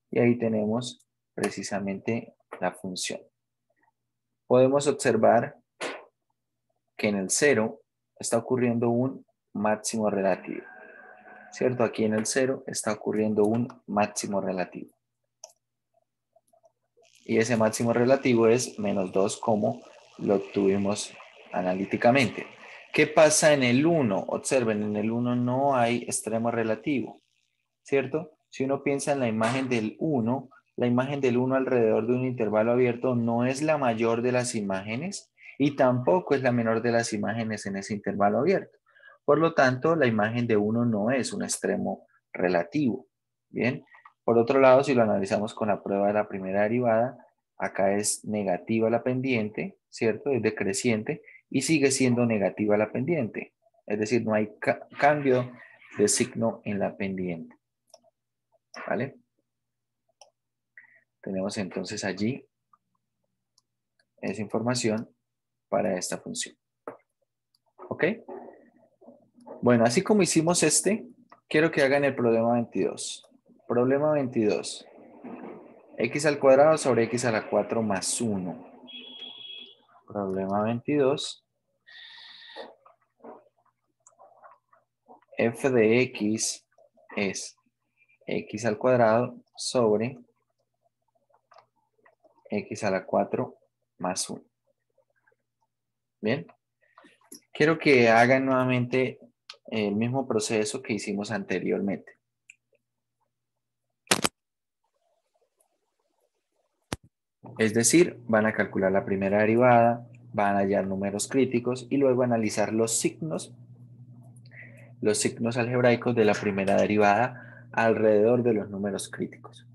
y ahí tenemos precisamente la función. Podemos observar que en el 0 está ocurriendo un máximo relativo, ¿cierto? Aquí en el 0 está ocurriendo un máximo relativo. Y ese máximo relativo es menos 2 como lo obtuvimos analíticamente. ¿Qué pasa en el 1? Observen, en el 1 no hay extremo relativo, ¿cierto? Si uno piensa en la imagen del 1, la imagen del 1 alrededor de un intervalo abierto no es la mayor de las imágenes y tampoco es la menor de las imágenes en ese intervalo abierto. Por lo tanto, la imagen de 1 no es un extremo relativo. Bien, por otro lado, si lo analizamos con la prueba de la primera derivada, acá es negativa la pendiente, ¿cierto? Es decreciente y sigue siendo negativa la pendiente. Es decir, no hay cambio de signo en la pendiente. ¿Vale? Tenemos entonces allí esa información para esta función. ¿Ok? Bueno, así como hicimos quiero que hagan el problema 22. Problema 22. X al cuadrado sobre x a la 4 más 1. Problema 22. F de x es x al cuadrado sobre x a la 4 más 1. Bien. Quiero que hagan nuevamente el mismo proceso que hicimos anteriormente. Es decir, van a calcular la primera derivada, van a hallar números críticos y luego analizar los signos algebraicos de la primera derivada alrededor de los números críticos.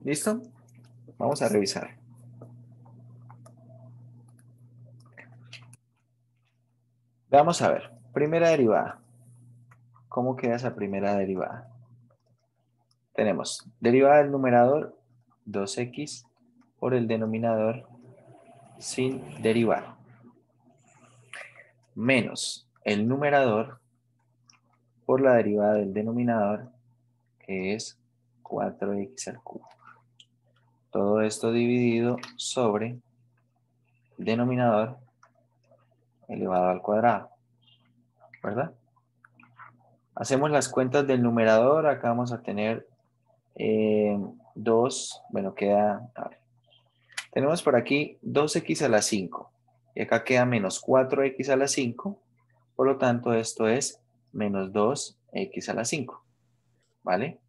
¿Listo? Vamos a revisar. Vamos a ver. Primera derivada. ¿Cómo queda esa primera derivada? Tenemos derivada del numerador 2x por el denominador sin derivar. Menos el numerador por la derivada del denominador, que es 4x al cubo. Todo esto dividido sobre el denominador elevado al cuadrado, ¿verdad? Hacemos las cuentas del numerador. Acá vamos a tener 2, bueno, queda, a ver, tenemos por aquí 2x a la 5 y acá queda menos 4x a la 5, por lo tanto esto es menos 2x a la 5, ¿vale?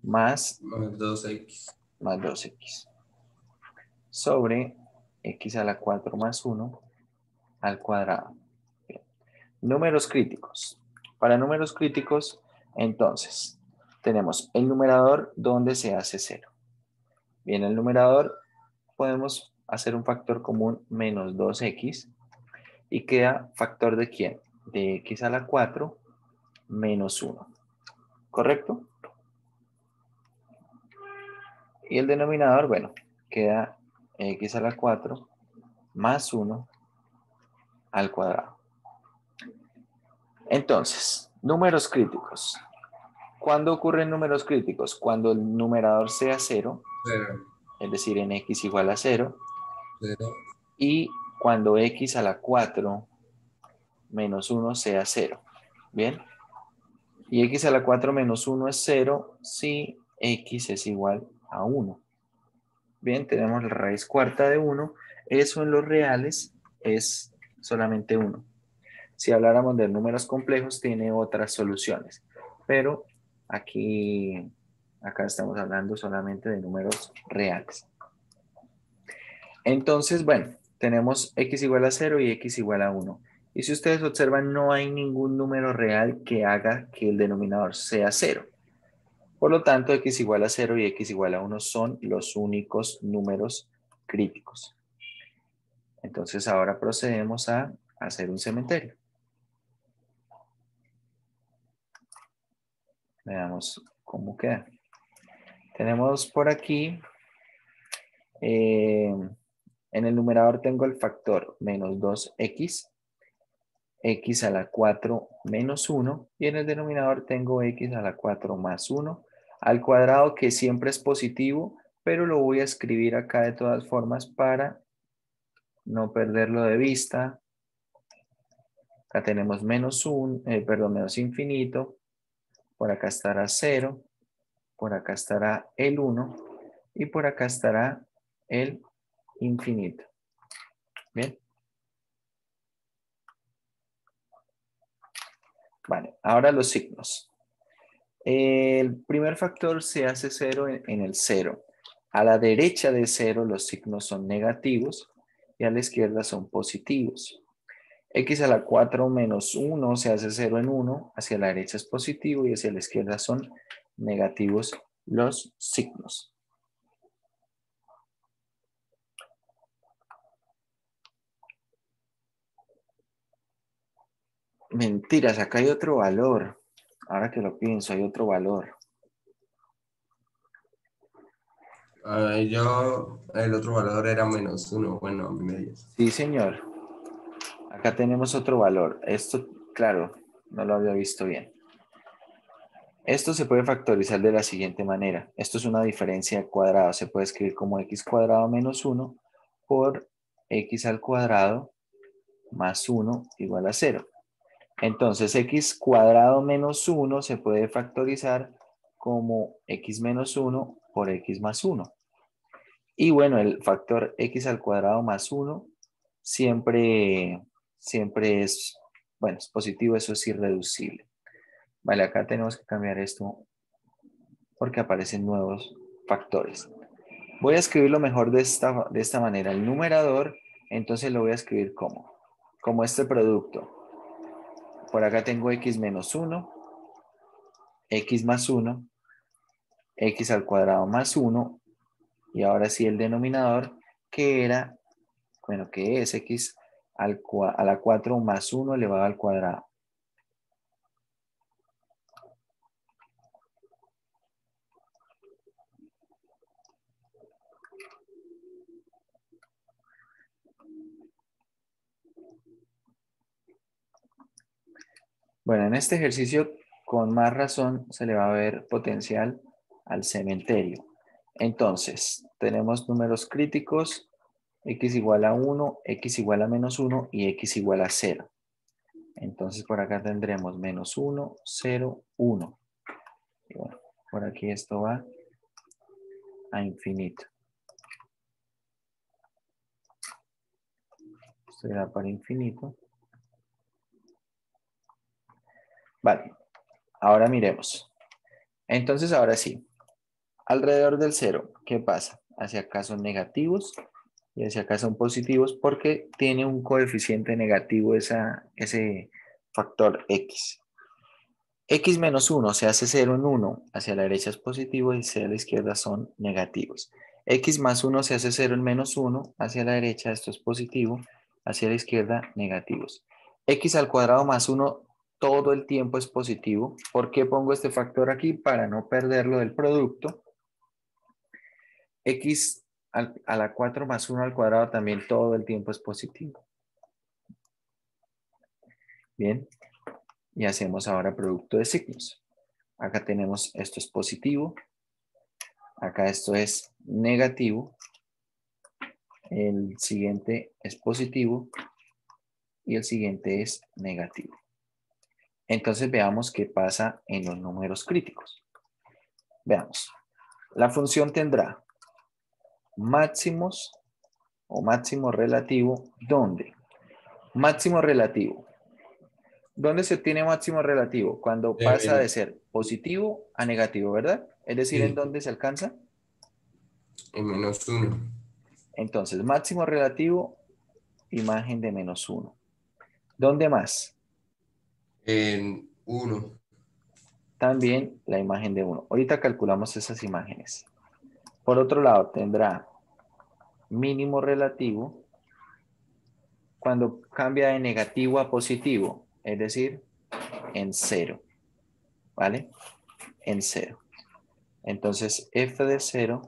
Más Más 2x. 2x sobre x a la 4 más 1 al cuadrado. Bien. Números críticos. Para números críticos, entonces, tenemos el numerador donde se hace 0. Bien, el numerador podemos hacer un factor común menos 2x y queda factor de quién? De x a la 4 menos 1. ¿Correcto? Y el denominador, bueno, queda x a la 4 más 1 al cuadrado. Entonces, números críticos. ¿Cuándo ocurren números críticos? Cuando el numerador sea 0, 0, es decir, en x igual a 0, 0, y cuando x a la 4 menos 1 sea 0. ¿Bien? Y x a la 4 menos 1 es 0 si x es igual a 1. Bien, tenemos la raíz cuarta de 1. Eso en los reales es solamente 1. Si habláramos de números complejos, tiene otras soluciones. Pero acá estamos hablando solamente de números reales. Entonces, bueno, tenemos x igual a 0 y x igual a 1. Y si ustedes observan, no hay ningún número real que haga que el denominador sea 0. Por lo tanto, x igual a 0 y x igual a 1 son los únicos números críticos. Entonces, ahora procedemos a hacer un cementerio. Veamos cómo queda. Tenemos por aquí, en el numerador tengo el factor menos 2x, x a la 4 menos 1, y en el denominador tengo x a la 4 más 1 al cuadrado, que siempre es positivo, pero lo voy a escribir acá de todas formas para no perderlo de vista. Acá tenemos menos 1, menos infinito, por acá estará 0, por acá estará el 1 y por acá estará el infinito. Bien. Vale, ahora los signos. El primer factor se hace 0 en el 0. A la derecha de 0 los signos son negativos y a la izquierda son positivos. X a la 4 menos 1 se hace 0 en 1, hacia la derecha es positivo y hacia la izquierda son negativos los signos. Mentiras, acá hay otro valor. Ahora que lo pienso, hay otro valor. el otro valor era menos 1, bueno, a mí me dices. Sí, señor. Acá tenemos otro valor. Esto, claro, no lo había visto bien. Esto se puede factorizar de la siguiente manera. Esto es una diferencia de cuadrado. Se puede escribir como x cuadrado menos 1 por x al cuadrado más 1 igual a 0. Entonces, x cuadrado menos 1 se puede factorizar como x menos 1 por x más 1. Y bueno, el factor x al cuadrado más 1 siempre es, bueno, es positivo, eso es irreducible. Vale, acá tenemos que cambiar esto porque aparecen nuevos factores. Voy a escribirlo mejor de esta manera. El numerador, entonces lo voy a escribir como este producto. Por acá tengo x menos 1, x más 1, x al cuadrado más 1 Y ahora sí el denominador, que era, bueno, que es x a la 4 más 1 elevado al cuadrado. Bueno, en este ejercicio, con más razón, se le va a ver potencial al cementerio. Entonces, tenemos números críticos, x igual a 1, x igual a menos 1 y x igual a 0. Entonces, por acá tendremos menos 1, 0, 1. Y bueno, por aquí esto va a infinito. Esto va para infinito. Vale, ahora miremos. Entonces, ahora sí, alrededor del 0, ¿qué pasa? Hacia acá son negativos y hacia acá son positivos porque tiene un coeficiente negativo ese factor x. X menos 1 se hace 0 en 1, hacia la derecha es positivo y hacia la izquierda son negativos. X más 1 se hace 0 en menos 1, hacia la derecha esto es positivo, hacia la izquierda negativos. X al cuadrado más 1 todo el tiempo es positivo. ¿Por qué pongo este factor aquí? Para no perderlo del producto. X a la 4 más 1 al cuadrado también todo el tiempo es positivo. Bien, y hacemos ahora producto de signos. Acá tenemos esto es positivo, acá esto es negativo, el siguiente es positivo y el siguiente es negativo. Entonces veamos qué pasa en los números críticos. Veamos, la función tendrá máximos o máximo relativo, ¿dónde? Máximo relativo. ¿Dónde se obtiene máximo relativo? Cuando pasa de ser positivo a negativo, ¿verdad? Es decir, ¿en Sí, dónde se alcanza? en menos 1. Entonces, máximo relativo, imagen de menos 1. ¿Dónde más? En 1. También la imagen de 1. Ahorita calculamos esas imágenes. Por otro lado, tendrá mínimo relativo cuando cambia de negativo a positivo, es decir, en 0, ¿vale? En 0. Entonces, f de 0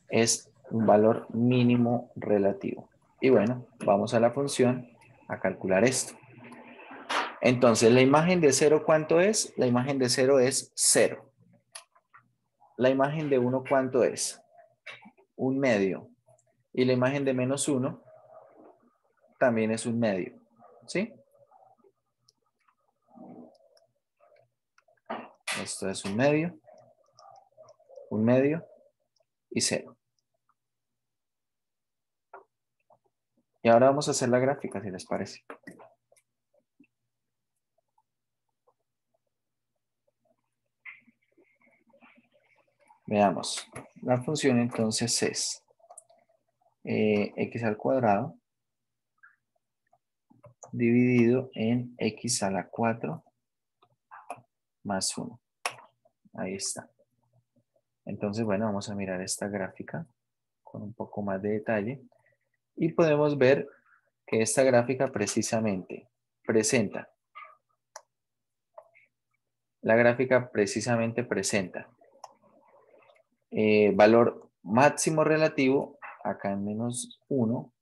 es un valor mínimo relativo. Y bueno, vamos a la función a calcular esto. Entonces, la imagen de 0, ¿cuánto es? La imagen de 0 es 0. La imagen de 1, ¿cuánto es? 1/2. Y la imagen de menos 1 también es 1/2. ¿Sí? Esto es 1/2, 1/2 y 0. Y ahora vamos a hacer la gráfica, si les parece. Veamos. La función entonces es x al cuadrado dividido en x a la 4 más 1. Ahí está. Entonces, bueno, vamos a mirar esta gráfica con un poco más de detalle. Y podemos ver que esta gráfica precisamente presenta. La gráfica precisamente presenta valor máximo relativo acá en menos 1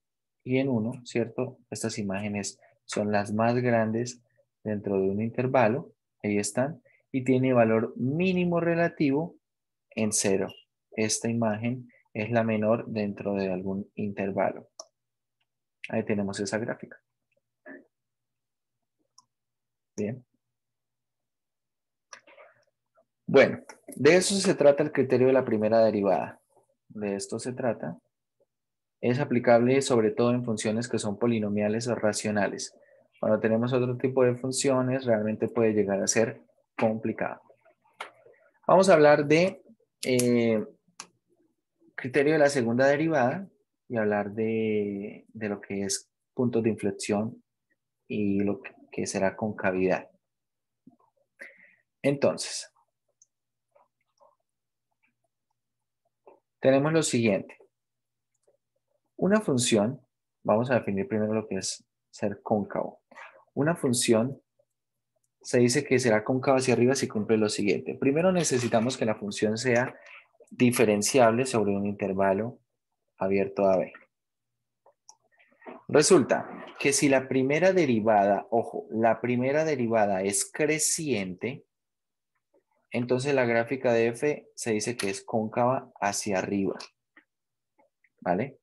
y en 1, ¿cierto? Estas imágenes son las más grandes dentro de un intervalo. Ahí están. Y tiene valor mínimo relativo en 0. Esta imagen es la menor dentro de algún intervalo. Ahí tenemos esa gráfica. Bien. Bueno, de eso se trata el criterio de la primera derivada. De esto se trata. Es aplicable sobre todo en funciones que son polinomiales o racionales. Cuando tenemos otro tipo de funciones, realmente puede llegar a ser complicado. Vamos a hablar de criterio de la segunda derivada y hablar de lo que es puntos de inflexión y lo que será concavidad. Entonces, Tenemos lo siguiente. Una función, vamos a definir primero lo que es ser cóncavo. Una función se dice que será cóncava hacia arriba si cumple lo siguiente. Primero necesitamos que la función sea diferenciable sobre un intervalo abierto a b. Resulta que si la primera derivada, ojo, la primera derivada es creciente, entonces la gráfica de f se dice que es cóncava hacia arriba, ¿vale?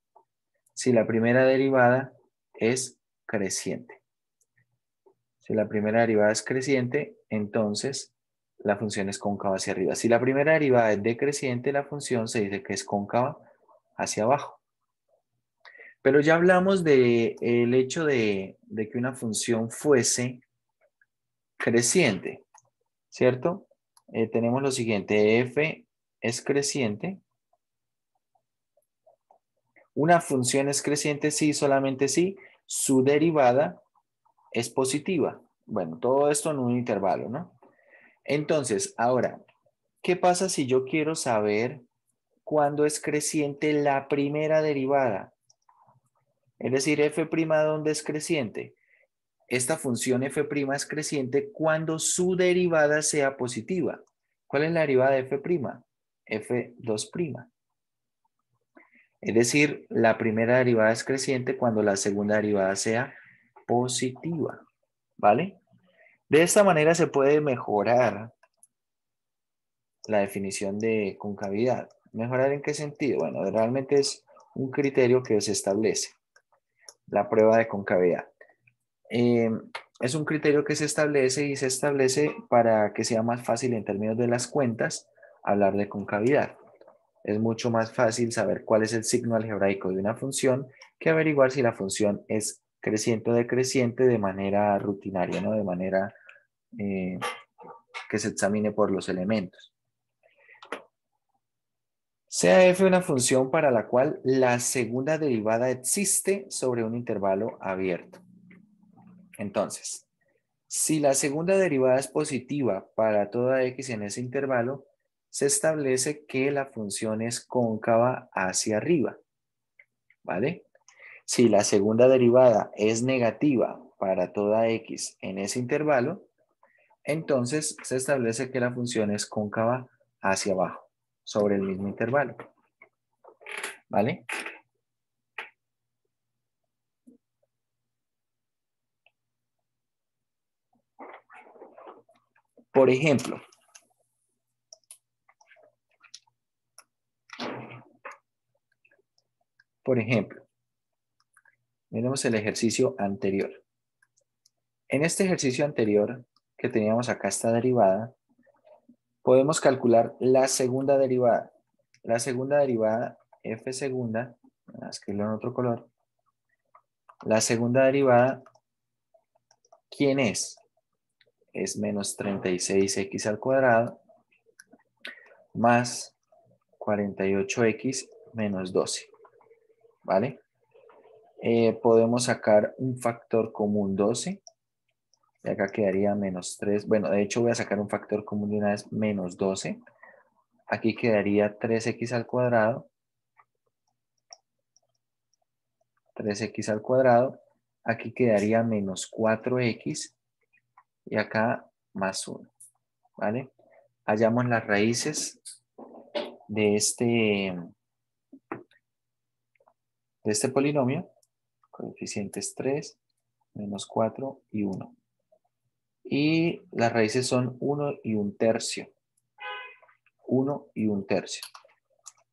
Si la primera derivada es creciente. Si la primera derivada es creciente, entonces la función es cóncava hacia arriba. Si la primera derivada es decreciente, la función se dice que es cóncava hacia abajo. Pero ya hablamos del hecho de que una función fuese creciente, ¿cierto? Tenemos lo siguiente, f es creciente. Una función es creciente si, solamente si, su derivada es positiva. Bueno, todo esto en un intervalo, ¿no? Entonces, ahora, ¿qué pasa si yo quiero saber cuándo es creciente la primera derivada? Es decir, f', ¿dónde es creciente? Esta función f' es creciente cuando su derivada sea positiva. ¿Cuál es la derivada de f'? f2'. Es decir, la primera derivada es creciente cuando la segunda derivada sea positiva. ¿Vale? De esta manera se puede mejorar la definición de concavidad. ¿Mejorar en qué sentido? Bueno, realmente es un criterio que se establece, la prueba de concavidad. Es un criterio que se establece y se establece para que sea más fácil en términos de las cuentas hablar de concavidad. Es mucho más fácil saber cuál es el signo algebraico de una función que averiguar si la función es creciente o decreciente de manera rutinaria, ¿no? De manera que se examine por los elementos. Sea f una función para la cual la segunda derivada existe sobre un intervalo abierto. Entonces, si la segunda derivada es positiva para toda x en ese intervalo, se establece que la función es cóncava hacia arriba, ¿vale? Si la segunda derivada es negativa para toda x en ese intervalo, entonces se establece que la función es cóncava hacia abajo, sobre el mismo intervalo, ¿vale? Por ejemplo, miremos el ejercicio anterior. En este ejercicio anterior que teníamos acá esta derivada, podemos calcular la segunda derivada. La segunda derivada, f segunda, voy a escribirlo en otro color. La segunda derivada, ¿quién es? Es menos 36x al cuadrado más 48x menos 12. ¿Vale? Podemos sacar un factor común 12. Y acá quedaría menos 3. Bueno, de hecho voy a sacar un factor común de una vez, menos 12. Aquí quedaría 3x al cuadrado. 3x al cuadrado. Aquí quedaría menos 4x. Y acá más 1. ¿Vale? Hallamos las raíces de este polinomio. Coeficientes 3, menos 4 y 1. Y las raíces son 1 y 1/3. 1 y 1/3.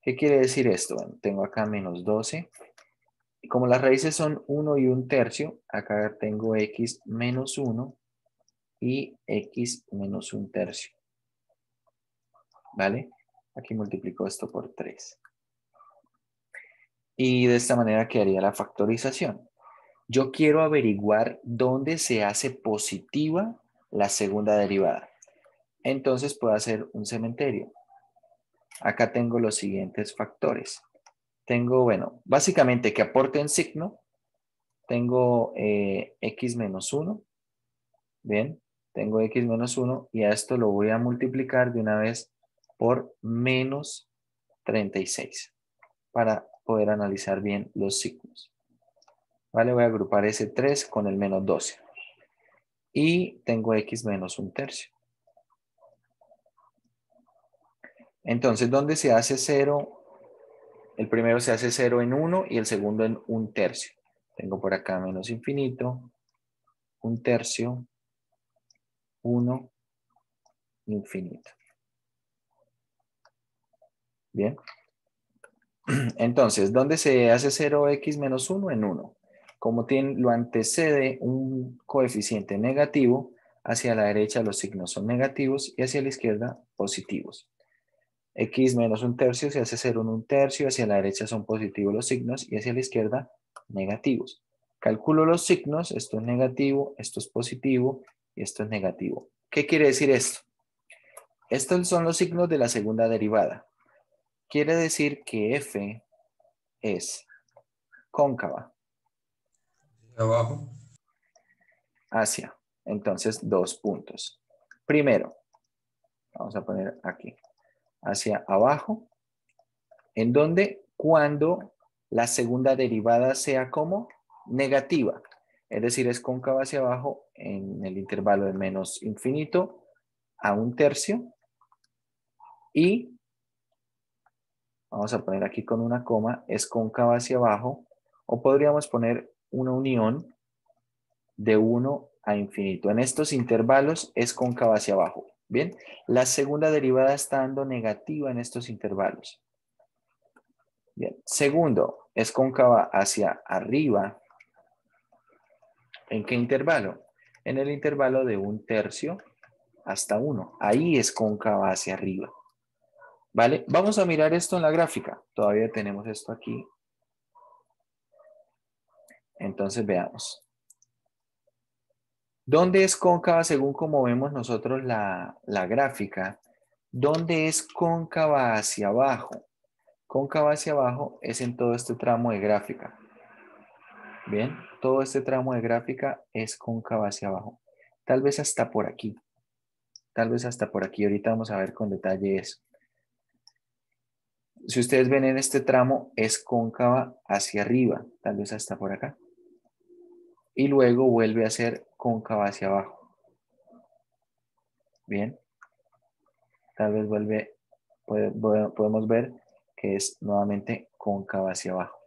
¿Qué quiere decir esto? Bueno, tengo acá menos 12. Y como las raíces son 1 y 1/3, acá tengo x menos 1 y x menos 1/3. ¿Vale? Aquí multiplico esto por 3. Y de esta manera quedaría la factorización. Yo quiero averiguar dónde se hace positiva la segunda derivada. Entonces puedo hacer un cementerio. Acá tengo los siguientes factores. Tengo, bueno, básicamente que aporten signo. Tengo x menos 1. Bien, tengo x menos 1 y a esto lo voy a multiplicar de una vez por menos 36. para poder analizar bien los signos. ¿Vale? Voy a agrupar ese 3 con el menos 12. Y tengo x menos 1/3. Entonces, ¿dónde se hace 0? El primero se hace 0 en 1 y el segundo en 1/3. Tengo por acá menos infinito, 1/3, 1, infinito. Bien. Entonces, ¿dónde se hace 0x menos 1? En 1. Como lo antecede un coeficiente negativo, hacia la derecha los signos son negativos y hacia la izquierda positivos. X menos 1/3 se hace 0 en 1/3, hacia la derecha son positivos los signos y hacia la izquierda negativos. Calculo los signos, esto es negativo, esto es positivo y esto es negativo. ¿Qué quiere decir esto? Estos son los signos de la segunda derivada. Quiere decir que f es cóncava Abajo. hacia, entonces 2 puntos. Primero, vamos a poner aquí, hacia abajo, en donde cuando la segunda derivada sea como negativa, es decir, es cóncava hacia abajo en el intervalo de menos infinito a 1/3 y vamos a poner aquí con una coma, es cóncava hacia abajo, o podríamos poner una unión de 1 a infinito. En estos intervalos es cóncava hacia abajo. Bien, la segunda derivada está dando negativa en estos intervalos. Bien, segundo, es cóncava hacia arriba. ¿En qué intervalo? En el intervalo de 1/3 hasta 1. Ahí es cóncava hacia arriba. ¿Vale? Vamos a mirar esto en la gráfica. Todavía tenemos esto aquí. Entonces veamos. ¿Dónde es cóncava según como vemos nosotros la gráfica? ¿Dónde es cóncava hacia abajo? Cóncava hacia abajo es en todo este tramo de gráfica. Bien, todo este tramo de gráfica es cóncava hacia abajo. Tal vez hasta por aquí. Tal vez hasta por aquí. Ahorita vamos a ver con detalle eso. Si ustedes ven en este tramo, es cóncava hacia arriba. Tal vez hasta por acá. Y luego vuelve a ser cóncava hacia abajo. Bien. Tal vez podemos ver que es nuevamente cóncava hacia abajo.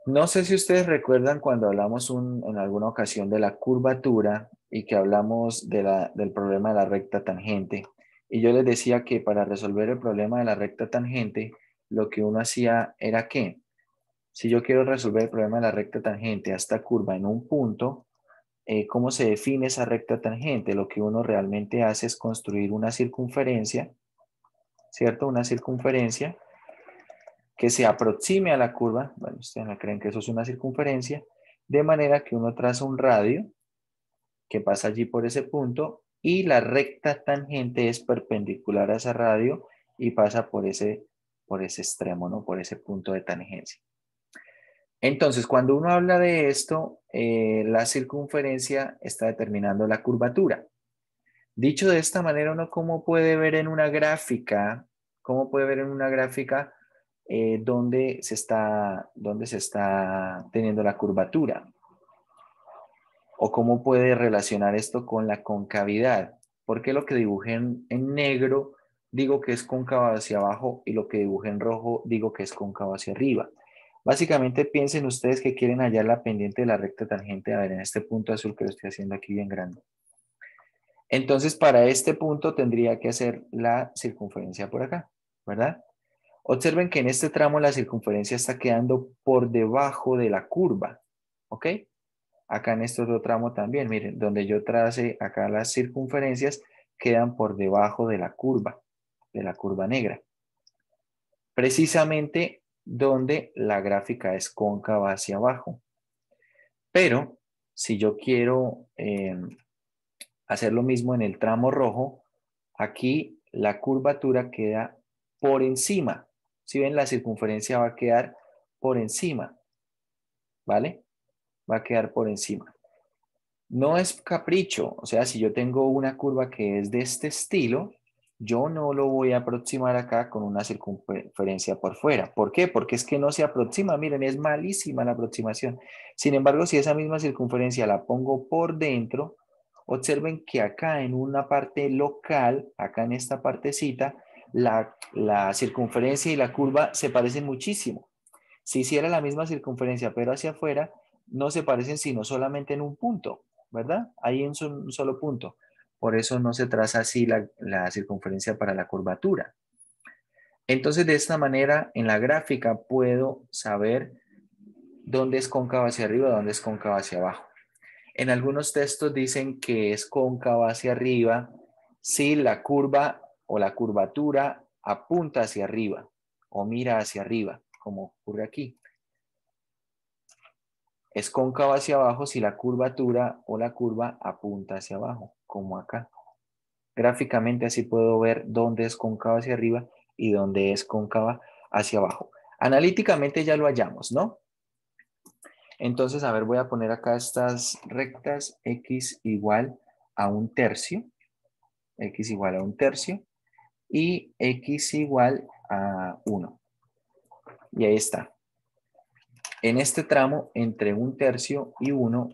No sé si ustedes recuerdan cuando hablamos en alguna ocasión de la curvatura y que hablamos del problema de la recta tangente. Y yo les decía que para resolver el problema de la recta tangente, lo que uno hacía era que, si yo quiero resolver el problema de la recta tangente a esta curva en un punto, ¿cómo se define esa recta tangente? Lo que uno realmente hace es construir una circunferencia, ¿cierto? Una circunferencia que se aproxime a la curva. Bueno, ustedes no creen que eso es una circunferencia, de manera que uno traza un radio que pasa allí por ese punto y la recta tangente es perpendicular a ese radio y pasa por ese extremo, ¿no? Por ese punto de tangencia. Entonces, cuando uno habla de esto, la circunferencia está determinando la curvatura. Dicho de esta manera, uno cómo puede ver en una gráfica, dónde se está teniendo la curvatura. O cómo puede relacionar esto con la concavidad. Porque lo que dibujé en negro digo que es cóncavo hacia abajo y lo que dibujé en rojo digo que es cóncavo hacia arriba. Básicamente piensen ustedes que quieren hallar la pendiente de la recta tangente. A ver, en este punto azul que lo estoy haciendo aquí bien grande. Entonces, para este punto tendría que hacer la circunferencia por acá, ¿verdad? Observen que en este tramo la circunferencia está quedando por debajo de la curva, ¿ok? Acá en este otro tramo también, miren, donde yo trace acá las circunferencias quedan por debajo de la curva negra. Precisamente donde la gráfica es cóncava hacia abajo. Pero si yo quiero hacer lo mismo en el tramo rojo, aquí la curvatura queda por encima. Si ven, la circunferencia va a quedar por encima, ¿vale? Va a quedar por encima. No es capricho, o sea, si yo tengo una curva que es de este estilo, yo no lo voy a aproximar acá con una circunferencia por fuera. ¿Por qué? Porque es que no se aproxima. Miren, es malísima la aproximación. Sin embargo, si esa misma circunferencia la pongo por dentro, observen que acá en una parte local, acá en esta partecita, la circunferencia y la curva se parecen muchísimo. Si hiciera la misma circunferencia, pero hacia afuera, no se parecen sino solamente en un punto, ¿verdad? Ahí en un solo punto. Por eso no se traza así la circunferencia para la curvatura. Entonces, de esta manera, en la gráfica puedo saber dónde es cóncava hacia arriba, dónde es cóncava hacia abajo. En algunos textos dicen que es cóncava hacia arriba si la curva o la curvatura apunta hacia arriba o mira hacia arriba, como ocurre aquí. Es cóncava hacia abajo si la curvatura o la curva apunta hacia abajo, como acá. Gráficamente así puedo ver dónde es cóncava hacia arriba y dónde es cóncava hacia abajo. Analíticamente ya lo hallamos, ¿no? Entonces, a ver, voy a poner acá estas rectas x igual a un tercio, x igual a un tercio y x igual a 1. Y ahí está. En este tramo, entre un tercio y 1,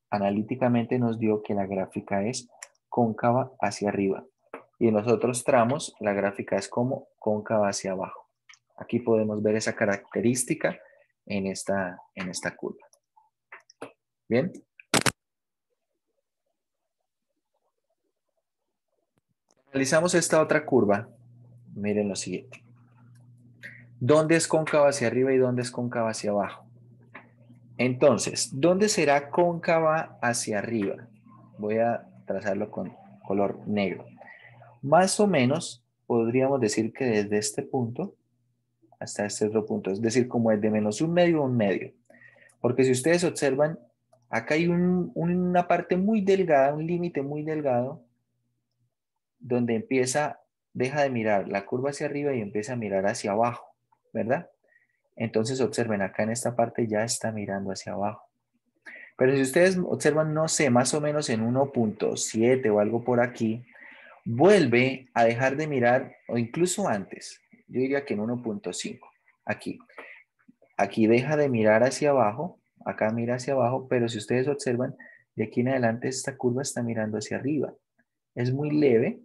analíticamente nos dio que la gráfica es cóncava hacia arriba. Y en los otros tramos, la gráfica es como cóncava hacia abajo. Aquí podemos ver esa característica en esta curva. Bien. Analizamos esta otra curva. Miren lo siguiente. ¿Dónde es cóncava hacia arriba y dónde es cóncava hacia abajo? Entonces, ¿dónde será cóncava hacia arriba? Voy a trazarlo con color negro. Más o menos podríamos decir que desde este punto hasta este otro punto, es decir, como es de menos un medio a un medio. Porque si ustedes observan, acá hay una parte muy delgada, un límite muy delgado, donde deja de mirar la curva hacia arriba y empieza a mirar hacia abajo, ¿verdad? Entonces observen, acá en esta parte ya está mirando hacia abajo. Pero si ustedes observan, no sé, más o menos en 1.7 o algo por aquí, vuelve a dejar de mirar, o incluso antes, yo diría que en 1.5, aquí. Aquí deja de mirar hacia abajo, acá mira hacia abajo, pero si ustedes observan, de aquí en adelante esta curva está mirando hacia arriba. Es muy leve,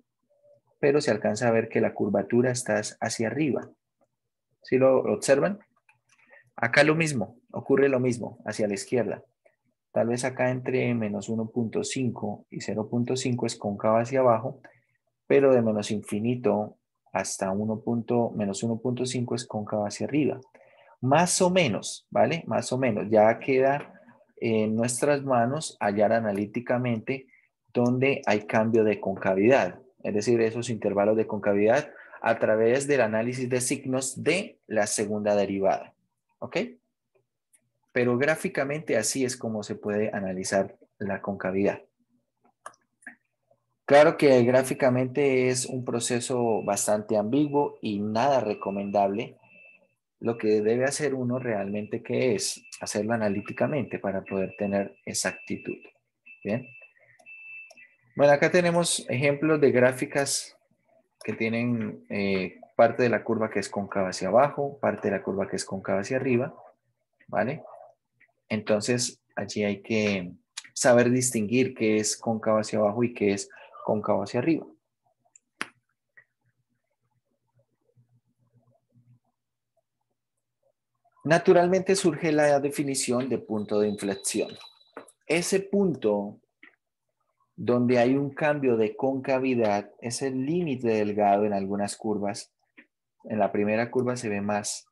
pero se alcanza a ver que la curvatura está hacia arriba. ¿Sí lo observan? Acá lo mismo, ocurre lo mismo, hacia la izquierda. Tal vez acá entre menos 1.5 y 0.5 es cóncava hacia abajo, pero de menos infinito hasta menos 1.5 es cóncava hacia arriba. Más o menos, ¿vale? Más o menos. Ya queda en nuestras manos hallar analíticamente dónde hay cambio de concavidad, es decir, esos intervalos de concavidad a través del análisis de signos de la segunda derivada. ¿Ok? Pero gráficamente así es como se puede analizar la concavidad. Claro que gráficamente es un proceso bastante ambiguo y nada recomendable. Lo que debe hacer uno realmente, ¿qué es? Hacerlo analíticamente para poder tener exactitud. Bien. Bueno, acá tenemos ejemplos de gráficas que tienen parte de la curva que es cóncava hacia abajo, parte de la curva que es cóncava hacia arriba, ¿vale? Entonces, allí hay que saber distinguir qué es cóncava hacia abajo y qué es cóncava hacia arriba. Naturalmente surge la definición de punto de inflexión. Ese punto donde hay un cambio de concavidad es el límite delgado en algunas curvas. En la primera curva se ve más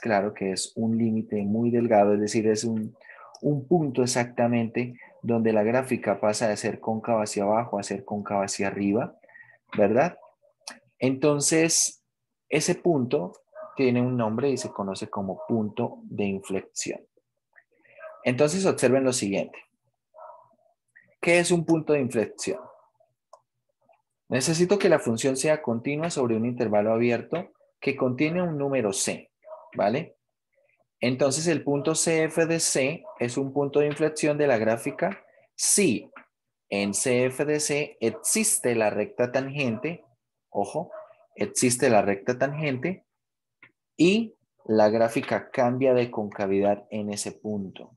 claro que es un límite muy delgado, es decir, es un punto exactamente donde la gráfica pasa de ser cóncava hacia abajo a ser cóncava hacia arriba, ¿verdad? Entonces, ese punto tiene un nombre y se conoce como punto de inflexión. Entonces, observen lo siguiente. ¿Qué es un punto de inflexión? Necesito que la función sea continua sobre un intervalo abierto que contiene un número c, ¿vale? Entonces el punto CF de C es un punto de inflexión de la gráfica si en CF de C existe la recta tangente Ojo, existe la recta tangente y la gráfica cambia de concavidad en ese punto.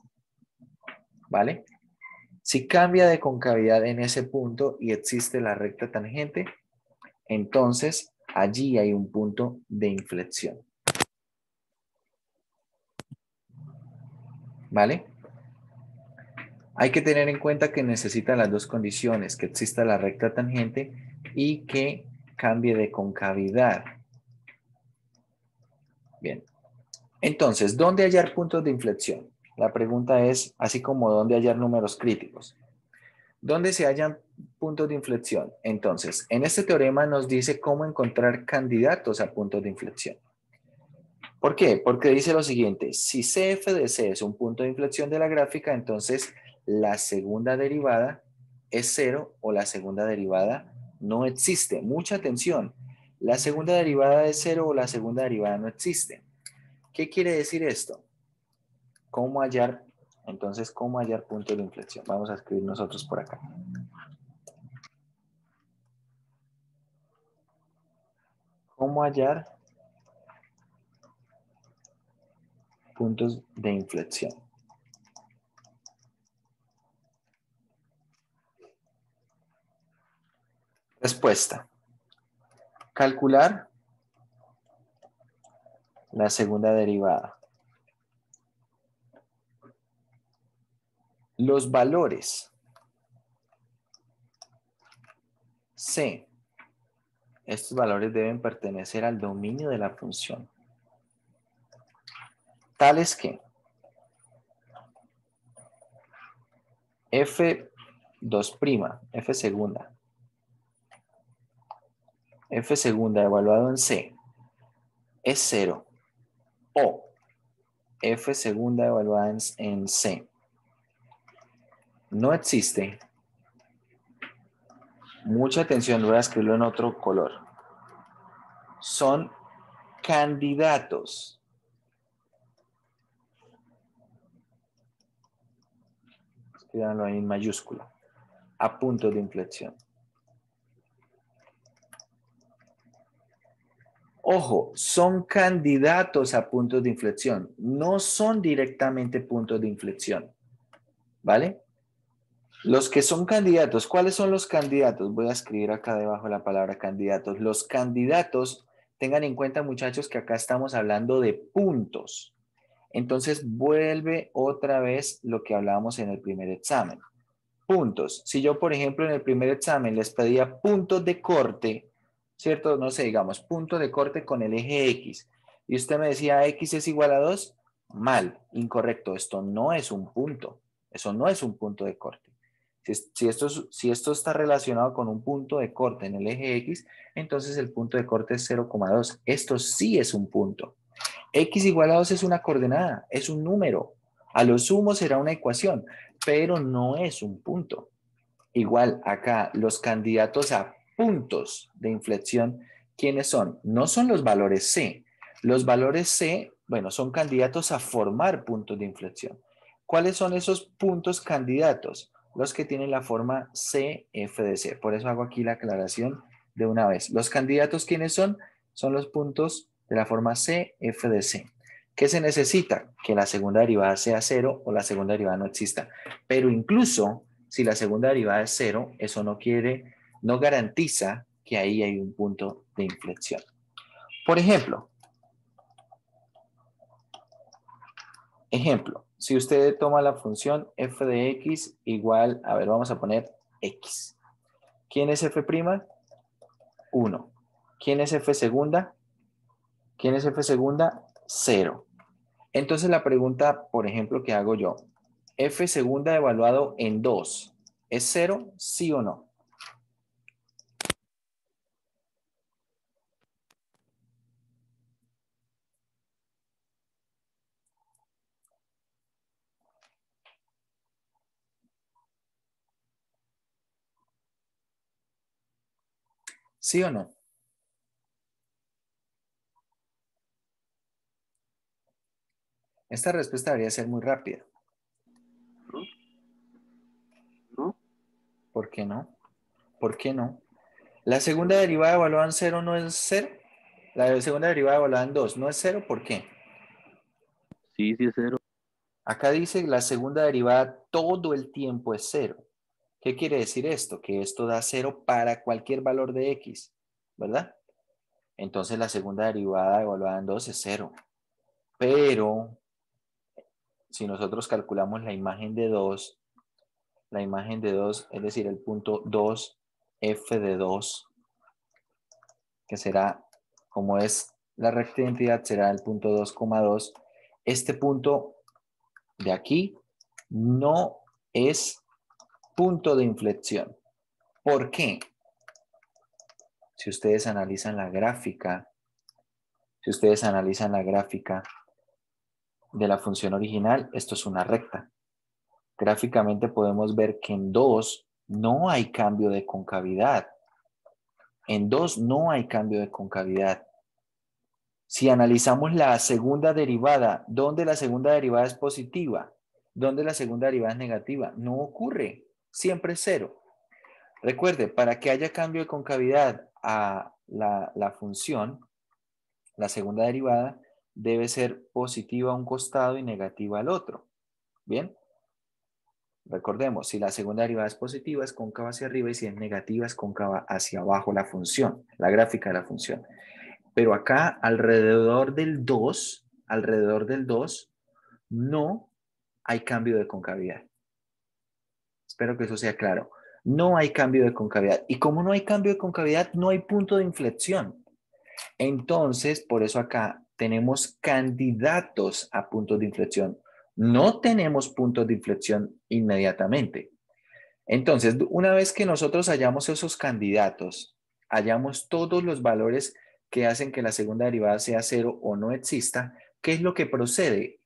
¿Vale? Si cambia de concavidad en ese punto y existe la recta tangente, entonces allí hay un punto de inflexión. ¿Vale? Hay que tener en cuenta que necesita las dos condiciones, que exista la recta tangente y que cambie de concavidad. Bien. Entonces, ¿dónde hallar puntos de inflexión? La pregunta es, así como ¿dónde hallar números críticos? ¿Dónde se hallan puntos de inflexión? Entonces, en este teorema nos dice cómo encontrar candidatos a puntos de inflexión. ¿Por qué? Porque dice lo siguiente, si CF de C es un punto de inflexión de la gráfica, entonces la segunda derivada es cero o la segunda derivada no existe. Mucha atención, la segunda derivada es cero o la segunda derivada no existe. ¿Qué quiere decir esto? ¿Cómo hallar? Entonces, ¿cómo hallar puntos de inflexión? Vamos a escribir nosotros por acá. ¿Cómo hallar puntos de inflexión? Respuesta. Calcular la segunda derivada. Los valores C, estos valores deben pertenecer al dominio de la función. Tales que F2', F segunda evaluado en C es 0 o F segunda evaluada en C no existe. Mucha atención, voy a escribirlo en otro color. Son candidatos. Escríbanlo ahí en mayúscula. A puntos de inflexión. Ojo, son candidatos a puntos de inflexión. No son directamente puntos de inflexión. ¿Vale? Los que son candidatos, ¿cuáles son los candidatos? Voy a escribir acá debajo la palabra candidatos. Los candidatos, tengan en cuenta muchachos que acá estamos hablando de puntos. Entonces vuelve otra vez lo que hablábamos en el primer examen. Puntos. Si yo, por ejemplo, en el primer examen les pedía puntos de corte, ¿cierto? No sé, digamos, punto de corte con el eje X. Y usted me decía, X es igual a 2. Mal, incorrecto. Esto no es un punto. Eso no es un punto de corte. Si esto está relacionado con un punto de corte en el eje X, entonces el punto de corte es 0,2. Esto sí es un punto. X igual a 2 es una coordenada, es un número. A lo sumo será una ecuación, pero no es un punto. Igual acá, los candidatos a puntos de inflexión, ¿quiénes son? No son los valores C. Los valores C, bueno, son candidatos a formar puntos de inflexión. ¿Cuáles son esos puntos candidatos? Los que tienen la forma CF de C. Por eso hago aquí la aclaración de una vez. Los candidatos, ¿quiénes son? Son los puntos de la forma CF de C. ¿Qué se necesita? Que la segunda derivada sea cero o la segunda derivada no exista. Pero incluso si la segunda derivada es cero, eso no garantiza que ahí hay un punto de inflexión. Por ejemplo, si usted toma la función f de x igual, a ver, vamos a poner x. ¿Quién es f'? 1. ¿Quién es f segunda? ¿Quién es f segunda? 0. Entonces la pregunta, por ejemplo, que hago yo, f segunda evaluado en 2, ¿es 0? ¿Sí o no? ¿Sí o no? Esta respuesta debería ser muy rápida. ¿No? ¿Por qué no? ¿Por qué no? La segunda derivada evaluada en 0 no es 0. La segunda derivada evaluada en 2 no es 0. ¿Por qué? Sí, sí es 0. Acá dice la segunda derivada todo el tiempo es 0. ¿Qué quiere decir esto? Que esto da 0 para cualquier valor de x, ¿verdad? Entonces la segunda derivada evaluada en 2 es 0. Pero si nosotros calculamos la imagen de 2, es decir, el punto 2, f de 2, que será, como es la recta de identidad, será el punto 2,2. Este punto de aquí no es punto de inflexión. ¿Por qué? Si ustedes analizan la gráfica, de la función original, esto es una recta. Gráficamente podemos ver que en 2 no hay cambio de concavidad. En 2 no hay cambio de concavidad. Si analizamos la segunda derivada, ¿dónde la segunda derivada es positiva? ¿Dónde la segunda derivada es negativa? No ocurre. Siempre es 0. Recuerde, para que haya cambio de concavidad a la función, la segunda derivada debe ser positiva a un costado y negativa al otro. ¿Bien? Recordemos, si la segunda derivada es positiva, es cóncava hacia arriba, y si es negativa, es cóncava hacia abajo la función, la gráfica de la función. Pero acá, alrededor del 2, no hay cambio de concavidad. Espero que eso sea claro. No hay cambio de concavidad. Y como no hay cambio de concavidad, no hay punto de inflexión. Entonces, por eso acá tenemos candidatos a puntos de inflexión. No tenemos puntos de inflexión inmediatamente. Entonces, una vez que nosotros hallamos esos candidatos, hallamos todos los valores que hacen que la segunda derivada sea 0 o no exista, ¿qué es lo que procede?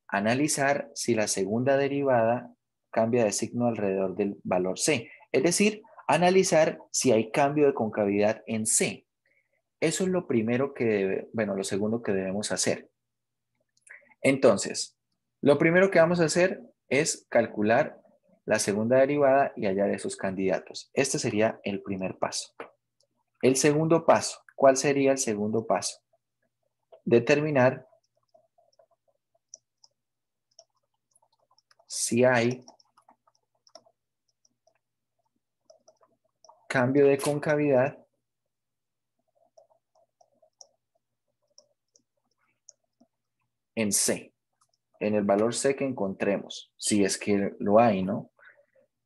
Analizar si la segunda derivada cambia de signo alrededor del valor C. Es decir, analizar si hay cambio de concavidad en C. Eso es lo primero lo segundo que debemos hacer. Entonces, lo primero que vamos a hacer es calcular la segunda derivada y hallar esos candidatos. Este sería el primer paso. El segundo paso, ¿cuál sería el segundo paso? Determinar si hay cambio de concavidad en C, en el valor C que encontremos, si es que lo hay, ¿no?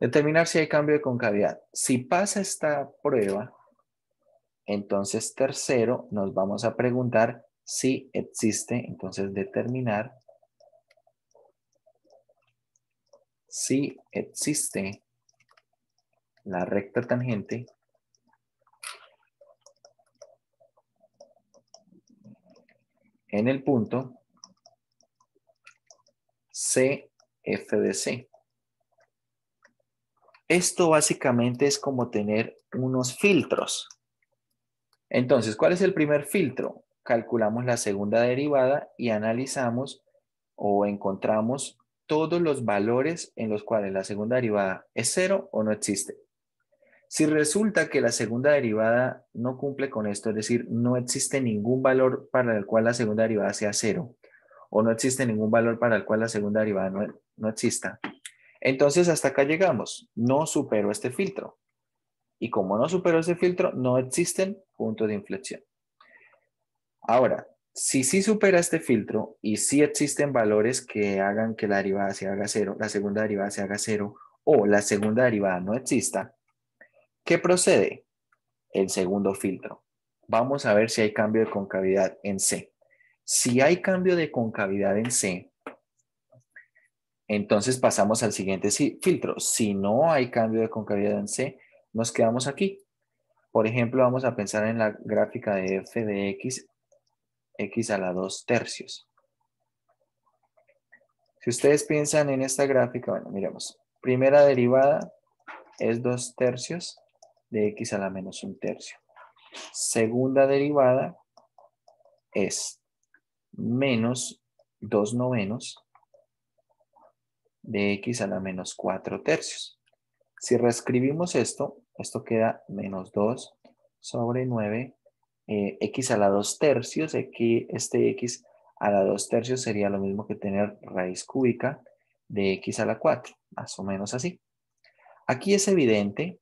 Determinar si hay cambio de concavidad. Si pasa esta prueba, entonces tercero nos vamos a preguntar si existe, entonces determinar si existe la recta tangente en el punto CF de C. Esto básicamente es como tener unos filtros. Entonces, ¿cuál es el primer filtro? Calculamos la segunda derivada y analizamos o encontramos todos los valores en los cuales la segunda derivada es 0 o no existe. Si resulta que la segunda derivada no cumple con esto, es decir, no existe ningún valor para el cual la segunda derivada sea 0, o no existe ningún valor para el cual la segunda derivada no exista, entonces hasta acá llegamos. No supero este filtro. Y como no supero este filtro, no existen puntos de inflexión. Ahora, si sí supera este filtro y sí existen valores que hagan que la derivada se haga 0, la segunda derivada se haga 0, o la segunda derivada no exista, ¿qué procede? El segundo filtro. Vamos a ver si hay cambio de concavidad en C. Si hay cambio de concavidad en C, entonces pasamos al siguiente filtro. Si no hay cambio de concavidad en C, nos quedamos aquí. Por ejemplo, vamos a pensar en la gráfica de f de x, x a la 2 tercios. Si ustedes piensan en esta gráfica, bueno, miremos. Primera derivada es 2 tercios de x a la menos 1 tercio. Segunda derivada es menos 2 novenos de x a la menos 4 tercios. Si reescribimos esto, esto queda menos 2 sobre 9, x a la 2 tercios. Aquí este x a la 2 tercios sería lo mismo que tener raíz cúbica de x a la 4, más o menos así. Aquí es evidente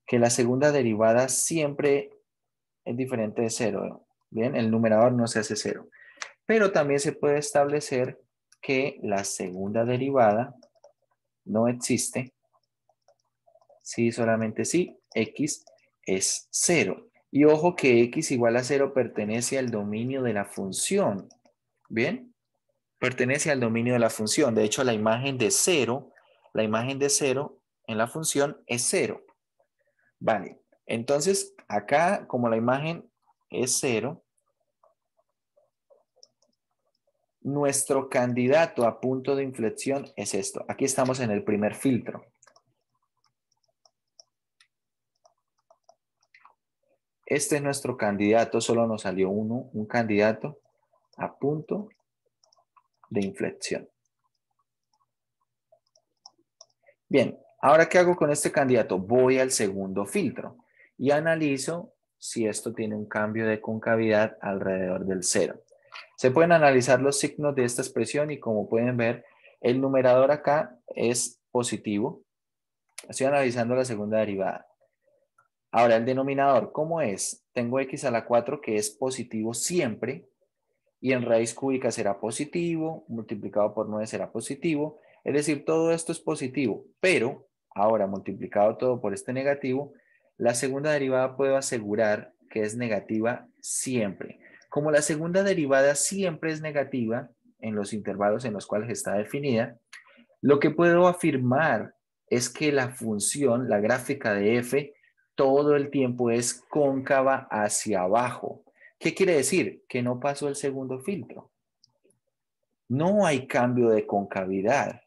que la segunda derivada siempre es diferente de 0. Bien, el numerador no se hace 0. Pero también se puede establecer que la segunda derivada no existe si solamente si x es 0. Y ojo que x igual a 0 pertenece al dominio de la función. ¿Bien? Pertenece al dominio de la función. De hecho, la imagen de 0 en la función es 0. Vale. Entonces, acá, como la imagen es 0, nuestro candidato a punto de inflexión es esto. Aquí estamos en el primer filtro. Este es nuestro candidato, solo nos salió un candidato a punto de inflexión. Bien, ahora ¿qué hago con este candidato? Voy al segundo filtro y analizo si esto tiene un cambio de concavidad alrededor del 0. Se pueden analizar los signos de esta expresión y como pueden ver, el numerador acá es positivo. Estoy analizando la segunda derivada. Ahora, el denominador, ¿cómo es? Tengo x a la 4 que es positivo siempre y en raíz cúbica será positivo, multiplicado por 9 será positivo. Es decir, todo esto es positivo, pero ahora multiplicado todo por este negativo, la segunda derivada puedo asegurar que es negativa siempre. Como la segunda derivada siempre es negativa en los intervalos en los cuales está definida, lo que puedo afirmar es que la función, la gráfica de f, todo el tiempo es cóncava hacia abajo. ¿Qué quiere decir? Que no pasó el segundo filtro. No hay cambio de concavidad.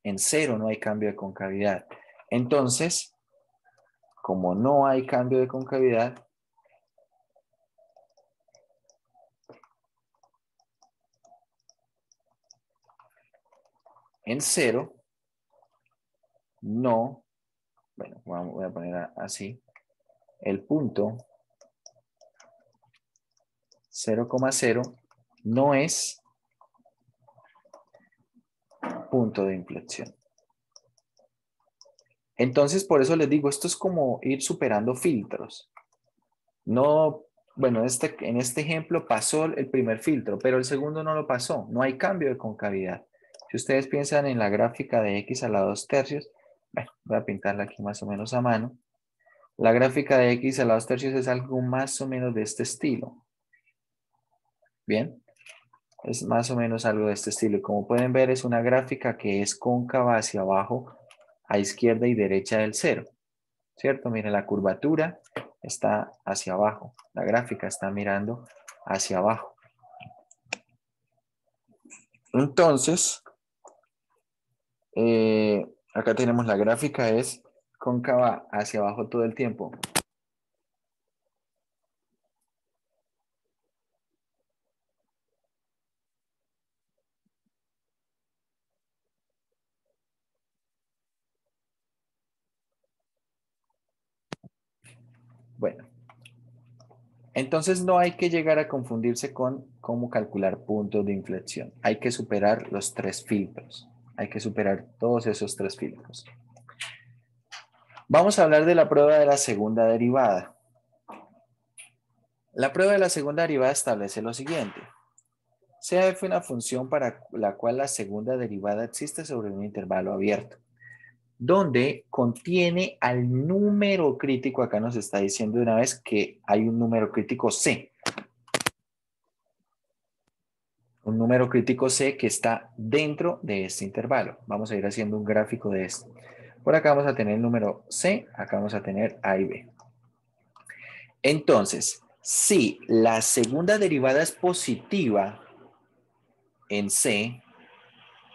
En 0 no hay cambio de concavidad. Entonces, como no hay cambio de concavidad, en 0 no, bueno, voy a poner así, el punto 0,0 no es punto de inflexión. Entonces, por eso les digo, esto es como ir superando filtros. No, bueno, en este ejemplo pasó el primer filtro, pero el segundo no lo pasó. No hay cambio de concavidad. Si ustedes piensan en la gráfica de x a la 2 tercios, bueno, voy a pintarla aquí más o menos a mano. La gráfica de x a la 2 tercios es algo más o menos de este estilo. Bien, es más o menos algo de este estilo. Como pueden ver, es una gráfica que es cóncava hacia abajo, a izquierda y derecha del 0. ¿Cierto? Miren, la curvatura está hacia abajo. La gráfica está mirando hacia abajo. Entonces, acá tenemos la gráfica es cóncava hacia abajo todo el tiempo. Bueno, entonces no hay que llegar a confundirse con cómo calcular puntos de inflexión. Hay que superar los 3 filtros. Hay que superar todos esos 3 filtros. Vamos a hablar de la prueba de la segunda derivada. La prueba de la segunda derivada establece lo siguiente. Sea f una función para la cual la segunda derivada existe sobre un intervalo abierto, donde contiene al número crítico, acá nos está diciendo de una vez que hay un número crítico C. Un número crítico C que está dentro de este intervalo. Vamos a ir haciendo un gráfico de esto. Por acá vamos a tener el número C, acá vamos a tener A y B. Entonces, si la segunda derivada es positiva en C,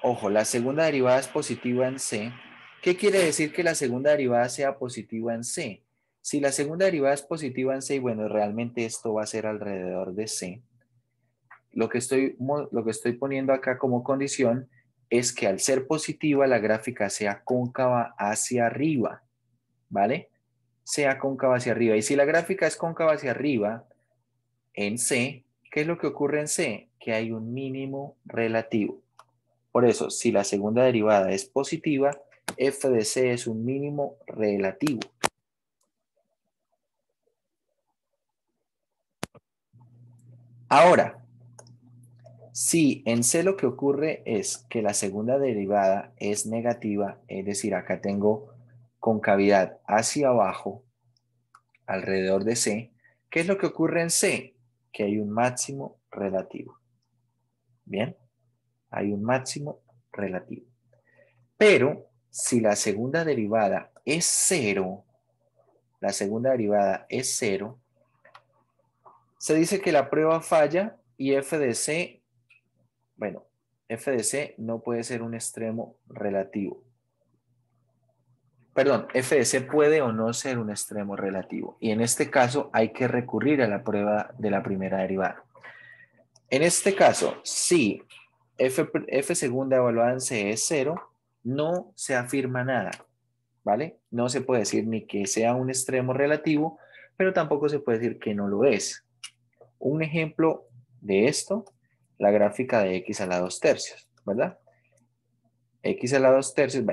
ojo, la segunda derivada es positiva en C, ¿qué quiere decir que la segunda derivada sea positiva en C? Si la segunda derivada es positiva en C, y bueno, realmente esto va a ser alrededor de C, lo que estoy poniendo acá como condición es que al ser positiva la gráfica sea cóncava hacia arriba, ¿vale? sea cóncava hacia arriba. Y si la gráfica es cóncava hacia arriba en C, ¿qué es lo que ocurre en C? Que hay un mínimo relativo. Por eso, si la segunda derivada es positiva, f de C es un mínimo relativo. Ahora, si en C lo que ocurre es que la segunda derivada es negativa, es decir, acá tengo concavidad hacia abajo, alrededor de C, ¿qué es lo que ocurre en C? Que hay un máximo relativo. Bien, hay un máximo relativo. Pero si la segunda derivada es cero, se dice que la prueba falla y f de C, bueno, f de C no puede ser un extremo relativo. Perdón, f de C puede o no ser un extremo relativo. Y en este caso hay que recurrir a la prueba de la primera derivada. En este caso, si f segunda evaluada en C es 0, no se afirma nada, ¿vale? No se puede decir ni que sea un extremo relativo, pero tampoco se puede decir que no lo es. Un ejemplo de esto, la gráfica de x a la 2 tercios, ¿verdad? X a la 2 tercios,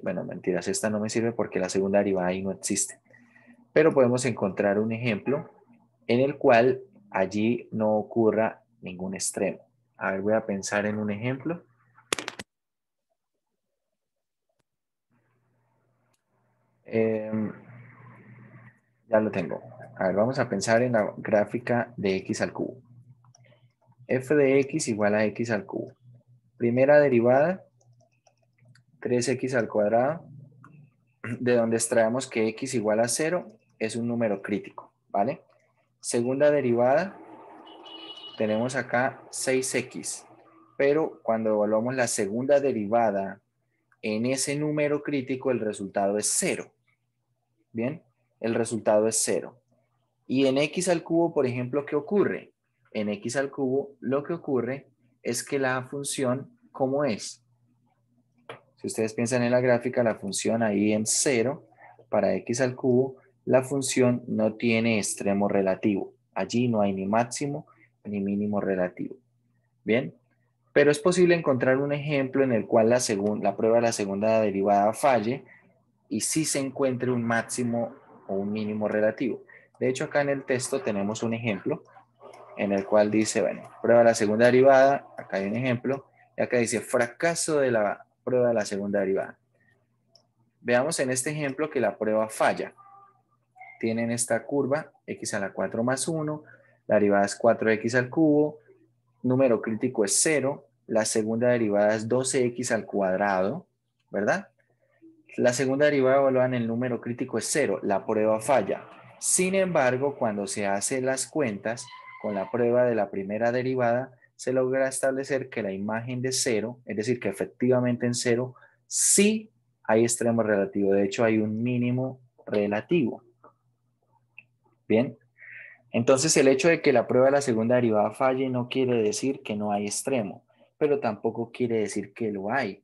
bueno, mentiras, esta no me sirve porque la segunda derivada ahí no existe. Pero podemos encontrar un ejemplo en el cual allí no ocurra ningún extremo. A ver, voy a pensar en un ejemplo. Ya lo tengo. A ver, vamos a pensar en la gráfica de x al cubo. F de x igual a x al cubo. Primera derivada, 3x al cuadrado, de donde extraemos que x igual a 0 es un número crítico, ¿vale? Segunda derivada, tenemos acá 6x, pero cuando evaluamos la segunda derivada en ese número crítico, el resultado es 0. ¿Bien? El resultado es 0. Y en x al cubo, por ejemplo, ¿qué ocurre? En x al cubo lo que ocurre es que la función, ¿cómo es? Si ustedes piensan en la gráfica, la función ahí en 0 para x al cubo, la función no tiene extremo relativo. Allí no hay ni máximo ni mínimo relativo. Bien, pero es posible encontrar un ejemplo en el cual la prueba de la segunda derivada falle y sí se encuentre un máximo o un mínimo relativo. De hecho, acá en el texto tenemos un ejemplo en el cual dice, bueno, prueba de la segunda derivada, acá hay un ejemplo, y acá dice fracaso de la prueba de la segunda derivada. Veamos en este ejemplo que la prueba falla. Tienen esta curva, x a la 4 más 1, la derivada es 4x al cubo, número crítico es 0, la segunda derivada es 12x al cuadrado, ¿verdad? La segunda derivada evaluada en el número crítico es 0, la prueba falla. Sin embargo, cuando se hacen las cuentas con la prueba de la primera derivada, se logra establecer que la imagen de 0, es decir, que efectivamente en 0, sí hay extremo relativo. De hecho, hay un mínimo relativo. Bien, entonces el hecho de que la prueba de la segunda derivada falle no quiere decir que no hay extremo, pero tampoco quiere decir que lo hay.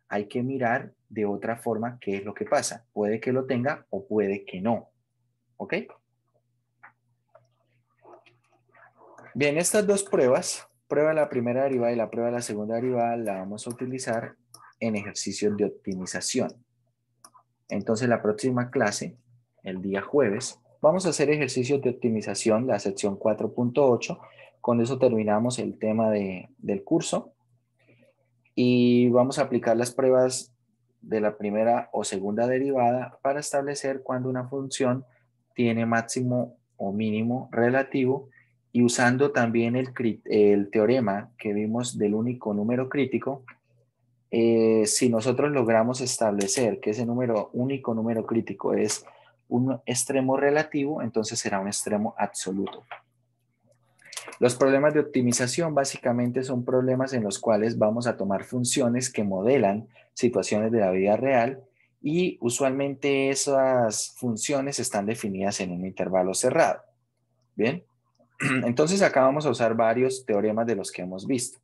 Hay que mirar de otra forma qué es lo que pasa. Puede que lo tenga o puede que no. ¿Ok? Bien, estas dos pruebas, prueba de la primera derivada y la prueba de la segunda derivada, la vamos a utilizar en ejercicios de optimización. Entonces, la próxima clase, el día jueves, vamos a hacer ejercicios de optimización, la sección 4.8. Con eso terminamos el tema del curso. Y vamos a aplicar las pruebas de la primera o segunda derivada para establecer cuando una función tiene máximo o mínimo relativo y usando también el teorema que vimos del único número crítico, si nosotros logramos establecer que ese único número crítico es un extremo relativo, entonces será un extremo absoluto. Los problemas de optimización básicamente son problemas en los cuales vamos a tomar funciones que modelan situaciones de la vida real y usualmente esas funciones están definidas en un intervalo cerrado. Bien, entonces acá vamos a usar varios teoremas de los que hemos visto.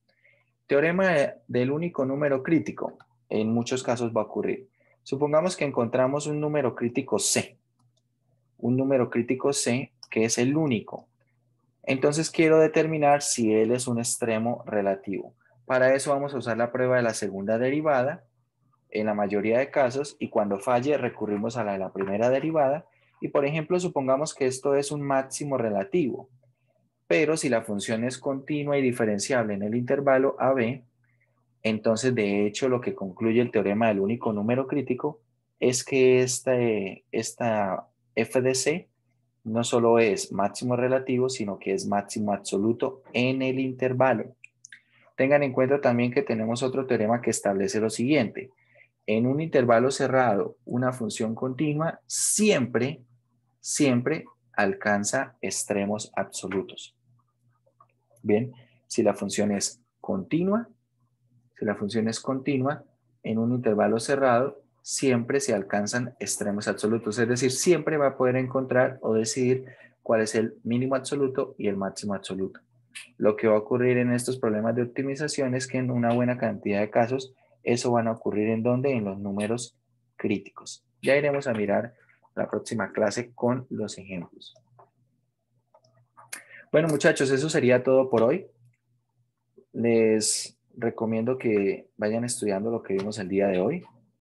Teorema del único número crítico, en muchos casos va a ocurrir. Supongamos que encontramos un número crítico C. un número crítico C que es el único. Entonces quiero determinar si él es un extremo relativo. Para eso vamos a usar la prueba de la segunda derivada en la mayoría de casos, y cuando falle recurrimos a la de la primera derivada. Y por ejemplo, supongamos que esto es un máximo relativo, pero si la función es continua y diferenciable en el intervalo AB, entonces de hecho lo que concluye el teorema del único número crítico es que esta f de c no solo es máximo relativo, sino que es máximo absoluto en el intervalo. Tengan en cuenta también que tenemos otro teorema que establece lo siguiente. En un intervalo cerrado, una función continua siempre alcanza extremos absolutos. Bien, si la función es continua, en un intervalo cerrado, siempre se alcanzan extremos absolutos. Es decir, siempre va a poder encontrar o decidir cuál es el mínimo absoluto y el máximo absoluto. Lo que va a ocurrir en estos problemas de optimización es que en una buena cantidad de casos, eso van a ocurrir ¿en dónde? En los números críticos. Ya iremos a mirar la próxima clase con los ejemplos. Bueno, muchachos, eso sería todo por hoy. Les recomiendo que vayan estudiando lo que vimos el día de hoy.